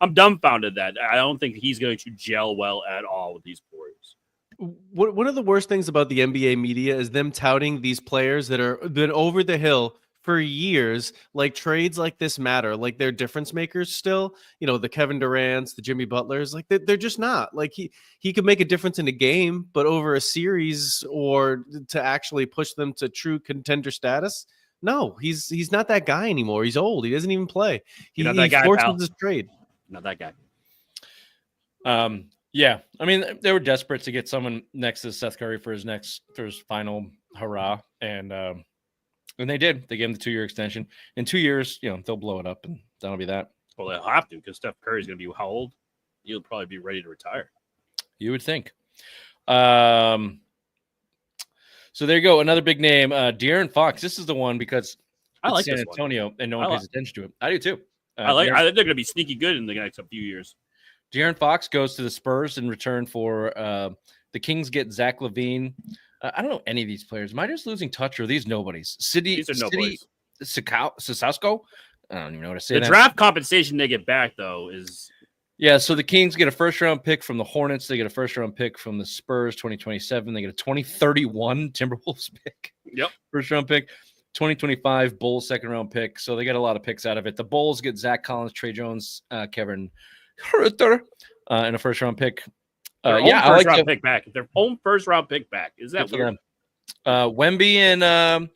I'm dumbfounded that I don't think he's going to gel well at all with these Warriors. One of the worst things about the NBA media is them touting these players that are been over the hill for years. Like trades like this matter, like they're difference makers still. You know, the Kevin Durant's, the Jimmy Butlers, like they're just not. Like he could make a difference in a game, but over a series or to actually push them to true contender status, no, he's not that guy anymore. He's old. He doesn't even play. He forces this trade. Not that guy. Yeah, I mean they were desperate to get someone next to Seth Curry for his final hurrah, and they did. They gave him the 2-year extension. In 2 years, they'll blow it up, and that'll be that. Well, they'll have to because Steph Curry's going to be how old? He'll probably be ready to retire. You would think. So there you go. Another big name, De'Aaron Fox. This is the one because I like San Antonio, and no one pays attention to it. I do too. I think they're going to be sneaky good in the next few years. De'Aaron Fox goes to the Spurs in return for the Kings get Zach LaVine. I don't know any of these players. Am I just losing touch or are these nobodies? These are nobodies. Sasausko? I don't even know what to say. The draft compensation they get back, though, is... Yeah, so the Kings get a first-round pick from the Hornets. They get a first-round pick from the Spurs, 2027. They get a 2031 Timberwolves pick. Yep. First-round pick. 2025 Bulls second-round pick. So they get a lot of picks out of it. The Bulls get Zach Collins, Trey Jones, Kevin Huerter, and a first-round pick. First-round pick back. Their home first-round pick back. Is that weird? Wemby and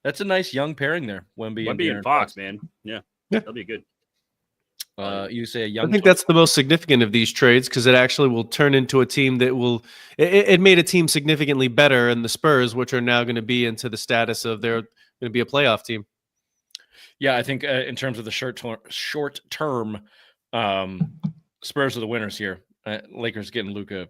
that's a nice young pairing there. Wemby and Fox, man. Yeah, that'll be good. You say a I young. think that's the most significant of these trades because it actually will turn into a team that will. It made a team significantly better in the Spurs, which are now going to be into the status of they're going to be a playoff team. Yeah, I think in terms of the short term, Spurs are the winners here. Lakers getting Luka.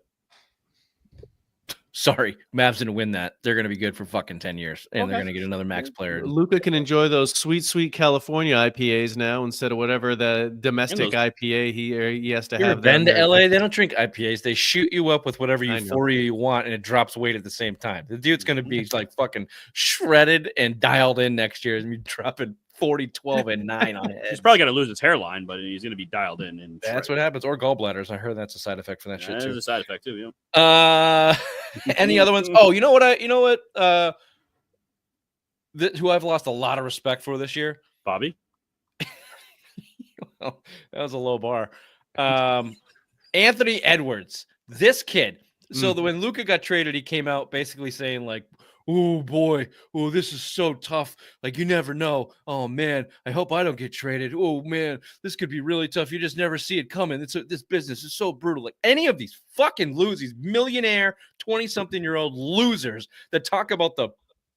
Sorry, Mavs didn't win that. They're going to be good for fucking 10 years, and they're going to get another max player. Luka can enjoy those sweet California IPAs now instead of whatever the domestic IPA he has to have. Been to LA, they don't drink IPAs. They shoot you up with whatever euphoria you want, and it drops weight at the same time. The dude's going to be like fucking shredded and dialed in next year, and be dropping 40, 12, and 9 on it. He's probably going to lose his hairline, but he's going to be dialed in. And that's what happens. Or gallbladders. I heard that's a side effect for that shit too. That's a side effect too. Yeah. Any other ones? Oh, you know what? Who I've lost a lot of respect for this year? Bobby. Well, that was a low bar. Anthony Edwards. This kid. So when Luka got traded, he came out basically saying like, "Oh boy, oh this is so tough. Like you never know. Oh man, I hope I don't get traded. Oh man, this could be really tough. You just never see it coming. This business is so brutal." Like any of these fucking losers, millionaire 20-something-year-old losers that talk about the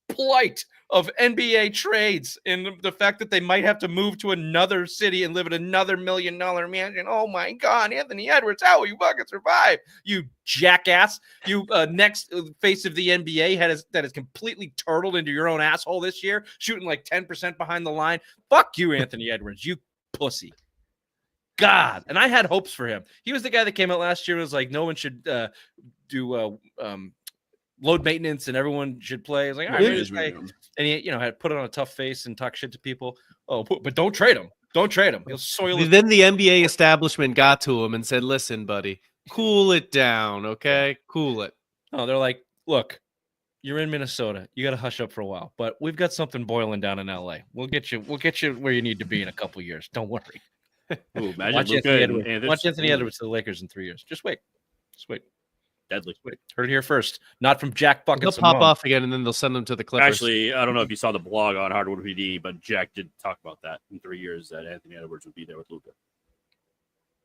plight of NBA trades and the fact that they might have to move to another city and live in another $1 million mansion. Oh my God, Anthony Edwards, how will you fucking survive? You jackass. You next face of the NBA that is completely turtled into your own asshole this year, shooting like 10% behind the line. Fuck you, Anthony Edwards, you pussy. God. And I had hopes for him. He was the guy that came out last year and was like, no one should do load maintenance and everyone should play. I was like, all right, and he, had put on a tough face and talk shit to people. Oh, but don't trade him. Don't trade him. He'll soil his. Then the NBA establishment got to him and said, "Listen, buddy, cool it down, okay? Cool it." Oh, they're like, "Look, you're in Minnesota. You got to hush up for a while, but we've got something boiling down in LA. We'll get you where you need to be in a couple years. Don't worry." Ooh, Watch Anthony Edwards to the Lakers in 3 years. Just wait. Deadly. Wait. Heard it here first. Not from Jack fucking They'll Simone. pop off again, and then they'll send them to the Clippers. Actually, I don't know if you saw the blog on Hardwood PD, but Jack did talk about that in 3 years that Anthony Edwards would be there with Luka.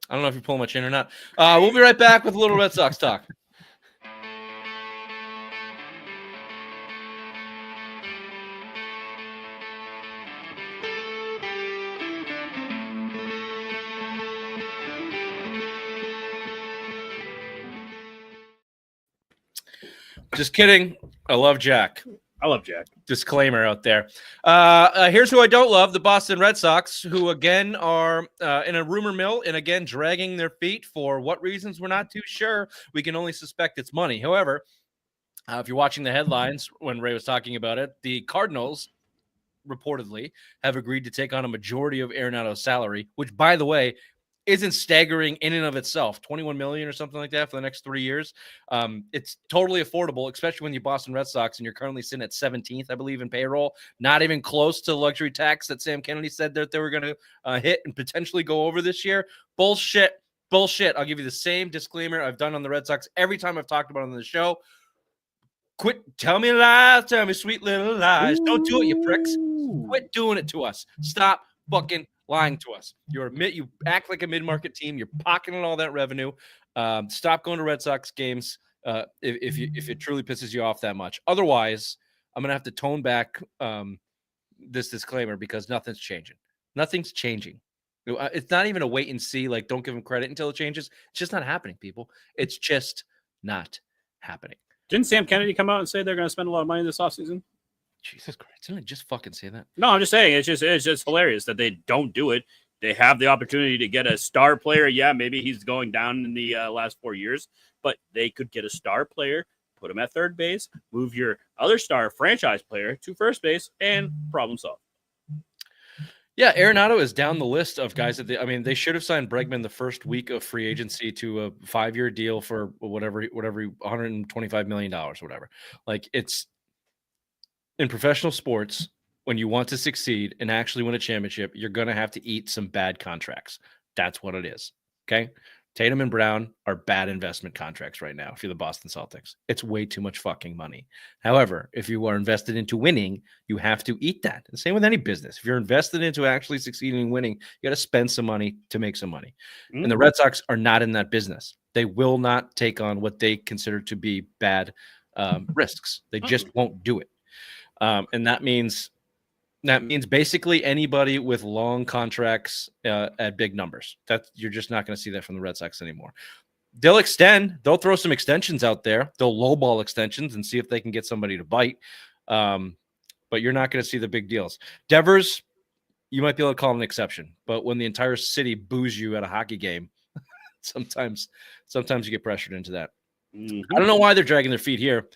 I don't know if you're pulling my chin or not. We'll be right back with a little Red Sox talk. Just kidding. I love Jack. I love Jack. Disclaimer out there. Here's who I don't love: the Boston Red Sox, who again are in a rumor mill and again dragging their feet for what reasons we're not too sure. We can only suspect it's money. However, if you're watching the headlines when Ray was talking about it, the Cardinals reportedly have agreed to take on a majority of Arenado's salary, which, by the way, isn't staggering in and of itself. $21 million or something like that for the next 3 years. It's totally affordable, especially when you're Boston Red Sox and you're currently sitting at 17th, I believe, in payroll. Not even close to the luxury tax that Sam Kennedy said that they were going to hit and potentially go over this year. Bullshit. I'll give you the same disclaimer I've done on the Red Sox every time I've talked about it on the show. Quit. Tell me lies. Tell me sweet little lies. Don't do it, you pricks. Quit doing it to us. Stop fucking lying to us. You act like a mid-market team. You're pocketing all that revenue. Stop going to Red Sox games if it truly pisses you off that much. Otherwise, I'm gonna have to tone back this disclaimer because nothing's changing. Nothing's changing. It's not even a wait and see. Like, don't give them credit until it changes. It's just not happening, people. It's just not happening. Didn't Sam Kennedy come out and say they're going to spend a lot of money this offseason? Jesus Christ! Didn't I just fucking say that? No, I'm just saying it's just hilarious that they don't do it. They have the opportunity to get a star player. Yeah, maybe he's going down in the last 4 years, but they could get a star player, put him at third base, move your other star franchise player to first base, and problem solved. Yeah, Arenado is down the list of guys that they should have signed Bregman the first week of free agency to a 5-year deal for whatever $125 million, whatever. Like, it's in professional sports, when you want to succeed and actually win a championship, you're going to have to eat some bad contracts. That's what it is. Okay. Tatum and Brown are bad investment contracts right now. If you're the Boston Celtics, it's way too much fucking money. However, if you are invested into winning, you have to eat that. The same with any business. If you're invested into actually succeeding and winning, you got to spend some money to make some money. And the Red Sox are not in that business. They will not take on what they consider to be bad risks. They just won't do it. And that means basically anybody with long contracts at big numbers. That you're just not going to see that from the Red Sox anymore. They'll throw some extensions out there. They'll lowball extensions and see if they can get somebody to bite. But you're not going to see the big deals. Devers, you might be able to call him an exception, but when the entire city boos you at a hockey game, sometimes you get pressured into that. I don't know why they're dragging their feet here.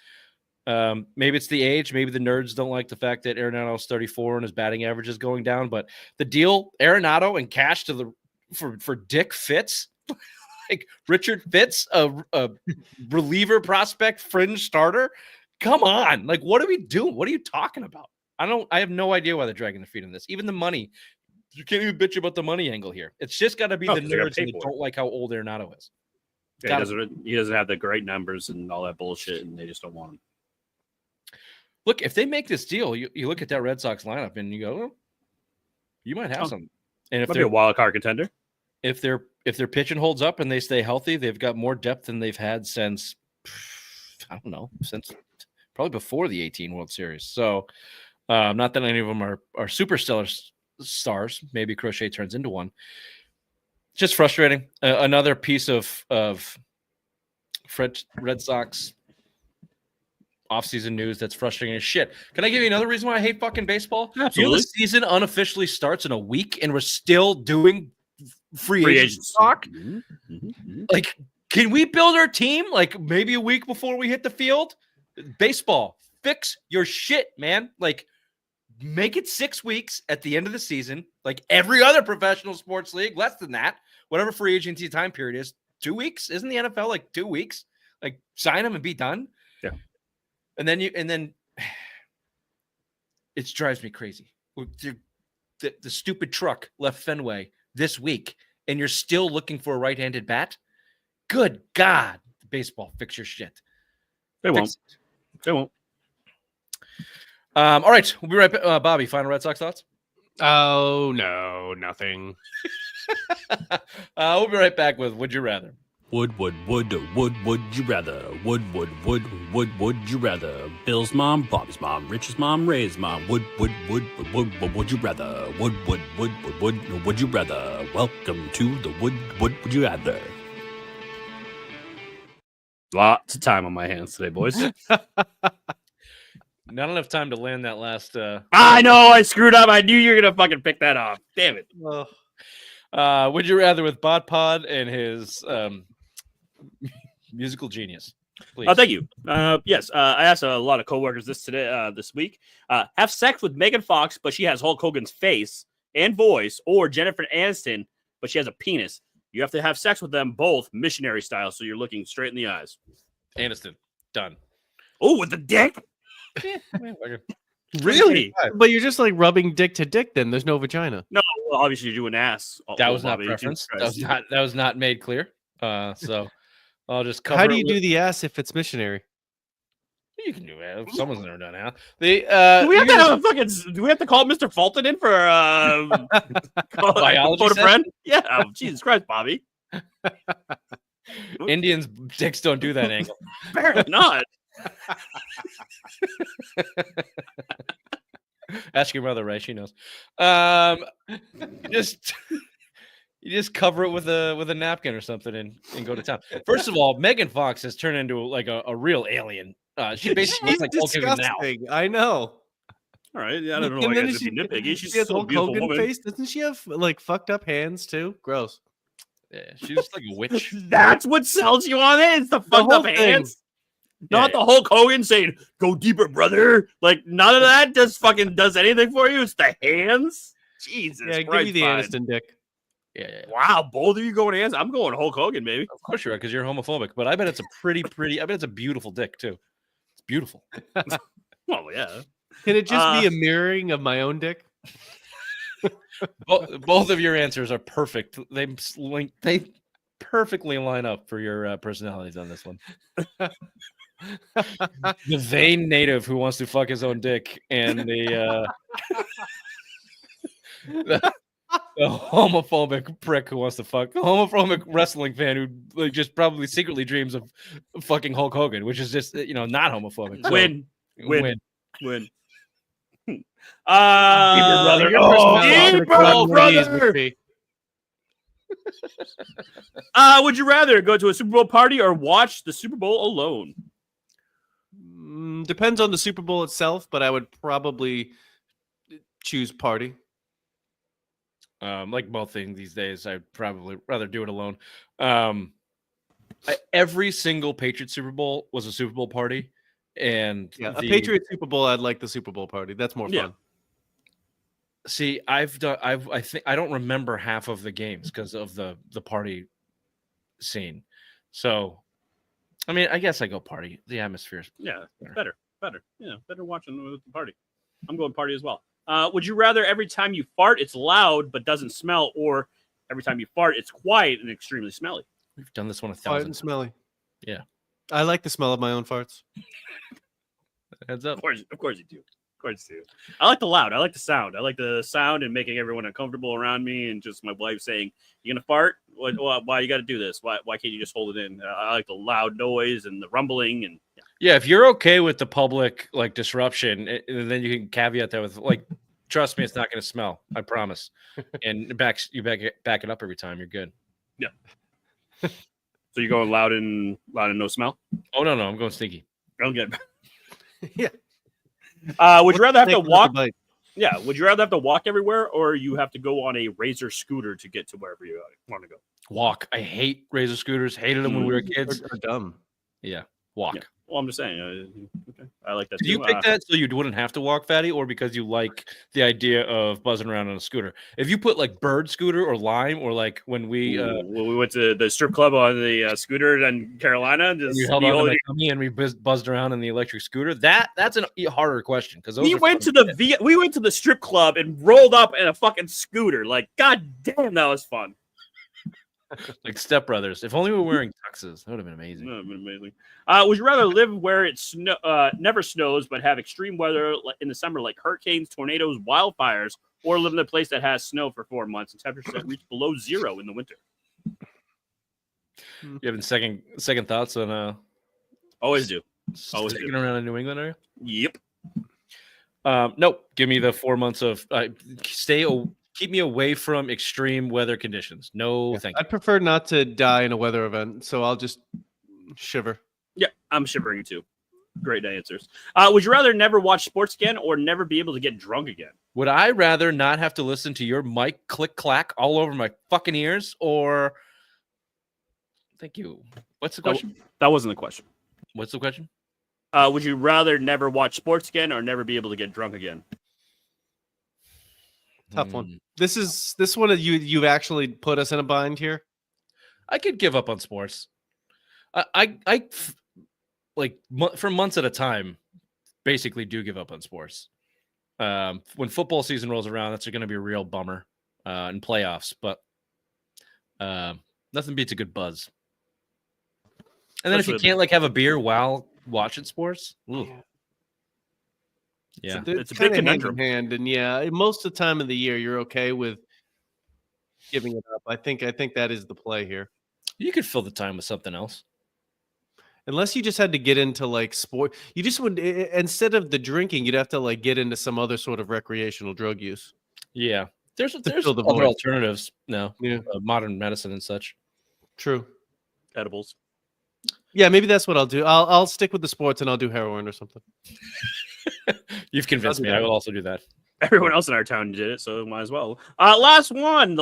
Maybe it's the age. Maybe the nerds don't like the fact that Arenado's 34 and his batting average is going down. But the deal, Arenado and cash for Dick Fitz, like Richard Fitz, a reliever prospect, fringe starter. Come on, like what are we doing? What are you talking about? I have no idea why they're dragging their feet on this. Even the money, you can't even bitch about the money angle here. It's just got to be the nerds that don't like how old Arenado is. Yeah, he doesn't have the great numbers and all that bullshit, and they just don't want him. Look, if they make this deal, you look at that Red Sox lineup and you go, well, you might have something. And if Might they're be a wild card contender, if their pitching holds up and they stay healthy, they've got more depth than they've had since probably before the 18 World Series. So, not that any of them are super stellar stars. Maybe Crochet turns into one. Just frustrating. Another piece of Red Sox offseason news that's frustrating as shit. Can I give you another reason why I hate fucking baseball? Absolutely. You know, the season unofficially starts in a week and we're still doing free agents talk. Like, can we build our team like maybe a week before we hit the field? Baseball, fix your shit, man. Like, make it 6 weeks at the end of the season, like every other professional sports league. Less than that, whatever free agency time period is. 2 weeks? Isn't the NFL like 2 weeks? Like, sign them and be done. Yeah. And then it drives me crazy. The stupid truck left Fenway this week, and you're still looking for a right-handed bat. Good God, baseball, fix your shit. They won't. They won't. All right, we'll be right back. Bobby, final Red Sox thoughts? Oh, no, nothing. We'll be right back with Would You Rather. Would you rather? Would you rather? Bill's mom, Bobby's mom, Rich's mom, Ray's mom. Would you rather? Would you rather? Welcome to the Would you rather? Lots of time on my hands today, boys. Not enough time to land that last. I know I screwed up. I knew you were gonna fucking pick that off. Damn it. Would you rather with Botpod and his musical genius? Please. Thank you. Yes, I asked a lot of coworkers this week. Have sex with Megan Fox, but she has Hulk Hogan's face and voice, or Jennifer Aniston, but she has a penis. You have to have sex with them both missionary style, so you're looking straight in the eyes. Aniston, done. Oh, with the dick? Really? But you're just like rubbing dick to dick then. There's no vagina. No, well, obviously you're doing ass. That was not preference. That was not made clear. So I'll just cover. How do you do the ass if it's missionary? You can do it. Someone's never done that. Do we have to have a fucking? Do we have to call Mr. Fulton in for biology photo friend? Yeah. Oh, Jesus Christ, Bobby. Indians' dicks don't do that angle. Apparently not. Ask your mother, Ray. She knows. You just cover it with a napkin or something and go to town. First of all, Megan Fox has turned into like a real alien. She basically looks like Hulk Hogan now. I know. All right, yeah, I don't know. And I then guess it'd be nitpicky. She's has still a Hulk beautiful Hogan woman. face. Doesn't she have like fucked up hands too? Gross. Yeah, she's just like a witch. That's what sells you on it. It's the fucked up hands. Not the Hulk Hogan saying, "Go deeper, brother." Like none of that does anything for you. It's the hands. Jesus. Yeah, Christ, give me the fine. Aniston dick. Yeah. Wow, both of you going hands. I'm going Hulk Hogan, baby. Of course you are, because you're homophobic. But I bet it's a pretty. I bet it's a beautiful dick too. It's beautiful. Well, yeah. Can it just be a mirroring of my own dick? Both of your answers are perfect. They perfectly line up for your personalities on this one. The vain native who wants to fuck his own dick, and the homophobic prick who wants to fuck, the homophobic wrestling fan who like, just probably secretly dreams of fucking Hulk Hogan, which is just not homophobic. So, Win. brother. Your Oh, personality Ebro, could've been one of these, brother! would be. Would you rather go to a Super Bowl party or watch the Super Bowl alone? Depends on the Super Bowl itself, but I would probably choose party. Like both things these days, I'd probably rather do it alone. Every single Patriot Super Bowl was a Super Bowl party, and Yeah, a Patriot Super Bowl, I'd like the Super Bowl party. That's more fun. See, I think I don't remember half of the games because of the party scene. So, I mean, I guess I go party. The atmosphere's better. Yeah, better watching with the party. I'm going party as well. Would you rather every time you fart it's loud but doesn't smell, or every time you fart it's quiet and extremely smelly? We've done this one 1,000 Quiet and times. smelly. Yeah. I like the smell of my own farts. Heads up. Of course you do. Of course you do. I like the loud. I like the sound. I like the sound and making everyone uncomfortable around me, and just my wife saying, "You gonna fart? Why you got to do this? Why can't you just hold it in?" I like the loud noise and the rumbling, and Yeah, if you're okay with the public like disruption, then you can caveat that with like, trust me, it's not going to smell. I promise. And back it up every time. You're good. yeah. So you're going loud and no smell? Oh no, I'm going stinky. Okay. Yeah. Would you rather have to Take another walk? bite. Yeah. Would you rather have to walk everywhere, or you have to go on a Razor scooter to get to wherever you want to go? Walk. I hate razor scooters. Hated them when we were kids. Or dumb. Yeah, walk. Yeah. Well, I'm just saying. Okay. I like that. Did you pick that so you wouldn't have to walk, Fatty, or because you like the idea of buzzing around on a scooter? If you put like bird scooter or lime, or like when we we went to the strip club on the scooter in Carolina, just you held on to my tummy and we buzzed around in the electric scooter, that's a harder question because we went to the strip club and rolled up in a fucking scooter. Like, god damn, that was fun. Like Step Brothers. If only we were wearing tuxes, that would have been amazing. That would have been amazing. Would you rather live where it never snows but have extreme weather in the summer, like hurricanes, tornadoes, wildfires, or live in a place that has snow for 4 months and temperatures that reach below 0 in the winter? You having second thoughts on Always do. sticking around in New England, are you? Yep. Nope. Give me the 4 months of keep me away from extreme weather conditions. No, thank you. I'd prefer not to die in a weather event, so I'll just shiver. Yeah, I'm shivering too. Great answers. Would you rather never watch sports again or never be able to get drunk again? Would I rather not have to listen to your mic click clack all over my fucking ears, or thank you. What's the question? That wasn't the question. What's the question? Would you rather never watch sports again or never be able to get drunk again? Tough one. This one you've actually put us in a bind here. I could give up on sports. I for months at a time, basically do give up on sports. When football season rolls around, that's going to be a real bummer in playoffs. But nothing beats a good buzz. And then if you can't like have a beer while watching sports, yeah, it's a kind big of hand conundrum. in hand, and yeah, most of the time of the year you're okay with giving it up. I think that is the play here. you could fill the time with something else. Unless you just had to get into like sport, you just would instead of the drinking, you'd have to like get into some other sort of recreational drug use. Yeah, there's fill the other void. alternatives now. Yeah. Modern medicine and such. True. Edibles. Yeah, maybe that's what I'll do. I'll stick with the sports and I'll do heroin or something. You've convinced me. I will also do that. Everyone else in our town did it, so might as well. Last one.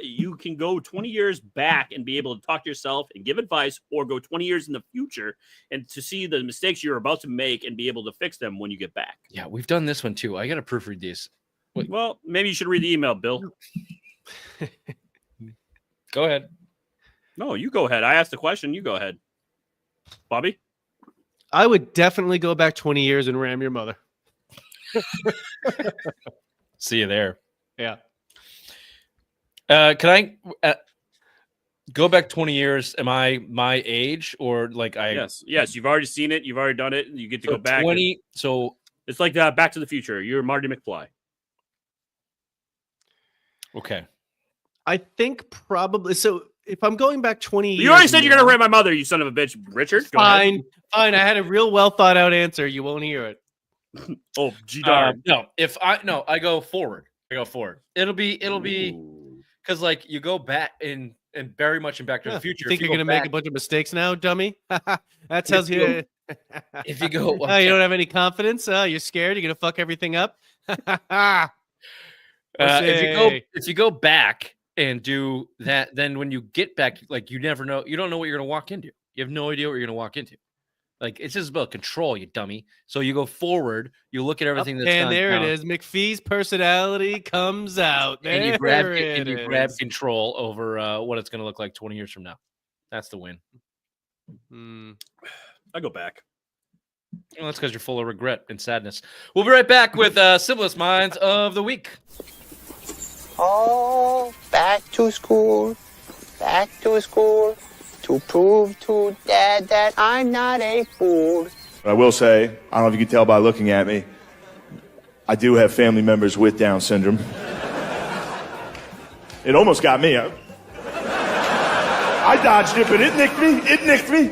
You can go 20 years back and be able to talk to yourself and give advice, or go 20 years in the future and to see the mistakes you're about to make and be able to fix them when you get back. Yeah, we've done this one too. I got to proofread these. Wait. Well, maybe you should read the email, Bill. Go ahead. No, you go ahead. I asked the question. You go ahead. Bobby? I would definitely go back 20 years and ram your mother. See you there. Yeah. Can I? Go back 20 years. Am I my age or like I? Yes. You've already seen it. You've already done it. You get to So go back. 20. So It's like Back to the Future. You're Marty McFly. okay. I think probably so. If I'm going back 20 years, You already said you're now- gonna rate my mother. You son of a bitch, Richard. Go ahead. Fine. I had a real well thought out answer. You won't hear it. Oh, G darn. No, I go forward. It'll be because like you go back and very much in Back to the Future. You think if you're go going to make a back- bunch of mistakes now, dummy? That tells you. if you go, Oh, you don't have any confidence. You're scared. You're going to fuck everything up. if you go back and do that, then when you get back, like you never know, you don't know what you're going to walk into. You have no idea what you're going to walk into. Like it's just about control, you dummy. So you go forward, you look at everything that's and gone there down, it is. McPhee's personality comes out. and you There grab is. control over what it's going to look like 20 years from now. That's the win. I go back. Well, that's because you're full of regret and sadness. We'll be right back with Simplest Minds of the Week. Oh, back to school, to prove to Dad that I'm not a fool. But I will say, I don't know if you can tell by looking at me, I do have family members with Down syndrome. It almost got me. I dodged it, but it nicked me.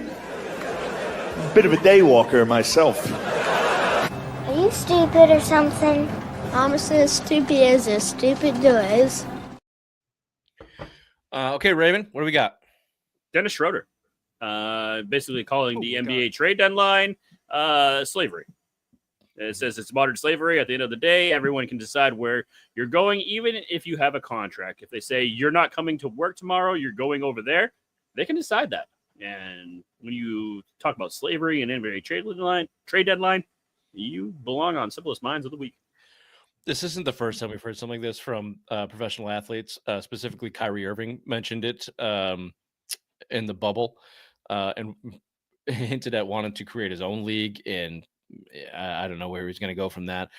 Bit of a day walker myself. Are you stupid or something? I'm as stupid as a stupid does. Okay, Raven, what do we got? Dennis Schroeder, basically calling the NBA trade deadline slavery. It says it's modern slavery. At the end of the day, everyone can decide where you're going, even if you have a contract. If they say you're not coming to work tomorrow, you're going over there, they can decide that. And when you talk about slavery and NBA trade deadline, you belong on Simplest Minds of the Week. This isn't the first time we've heard something like this from professional athletes. Specifically, Kyrie Irving mentioned it in the bubble and hinted at wanting to create his own league. And I don't know where he's going to go from that.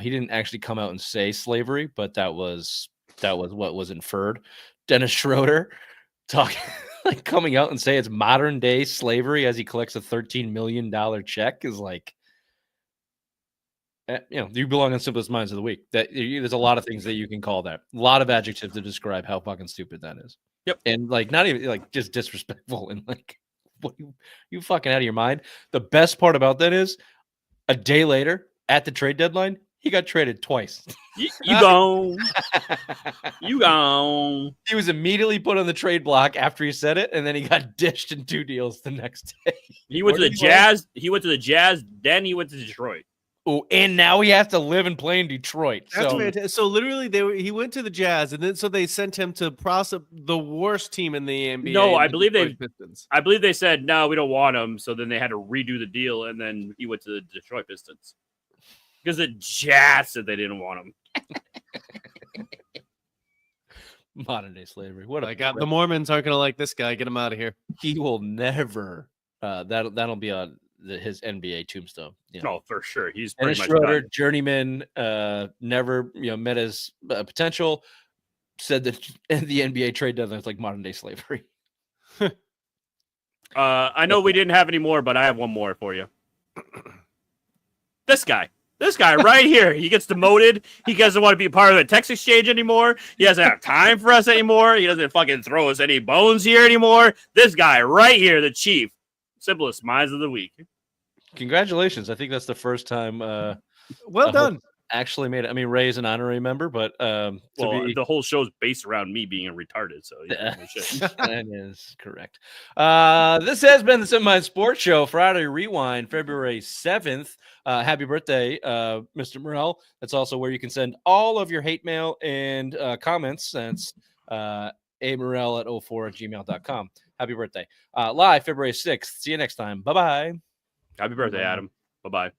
He didn't actually come out and say slavery, but that was what was inferred. Dennis Schroeder coming out and say it's modern day slavery as he collects a $13 million check is like, you belong on Simplest Minds of the Week. There's a lot of things that you can call that. A lot of adjectives to describe how fucking stupid that is. Yep. And like not even like just disrespectful and like what you fucking out of your mind. The best part about that is a day later at the trade deadline, he got traded twice. You gone. You gone. He was immediately put on the trade block after he said it, and then he got dished in 2 deals the next day. He went to the Jazz. He went to the Jazz. Then he went to Detroit. Oh, and now he has to live and play in Detroit. That's fantastic. So literally, he went to the Jazz, and then so they sent him to the worst team in the NBA. No, I believe Pistons. I believe they said no, we don't want him. So then they had to redo the deal, and then he went to the Detroit Pistons because the Jazz said they didn't want him. Modern day slavery. The Mormons aren't going to like this guy. Get him out of here. He will never. That'll be on his NBA tombstone. Oh, for sure. He's Dennis pretty much Schroeder, done. journeyman, never met his potential. Said that the NBA trade deadline is like modern day slavery. I know we didn't have any more, but I have one more for you. This guy right here, he gets demoted. He doesn't want to be a part of the text exchange anymore. He doesn't have time for us anymore. He doesn't fucking throw us any bones here anymore. This guy right here, the chief. Simplest Minds of the Week. Congratulations. I think that's the first time. Well done. Actually made it. I mean, Ray's an honorary member, but the whole show's based around me being a retarded. So yeah, that is correct. This has been the Simple Minds Sports Show, Friday Rewind, February 7th. Happy birthday, Mr. Morrell. That's also where you can send all of your hate mail and comments. That's amorrell@04@gmail.com. Happy birthday. Live February 6th. See you next time. Bye-bye. Happy birthday, Adam. Bye-bye.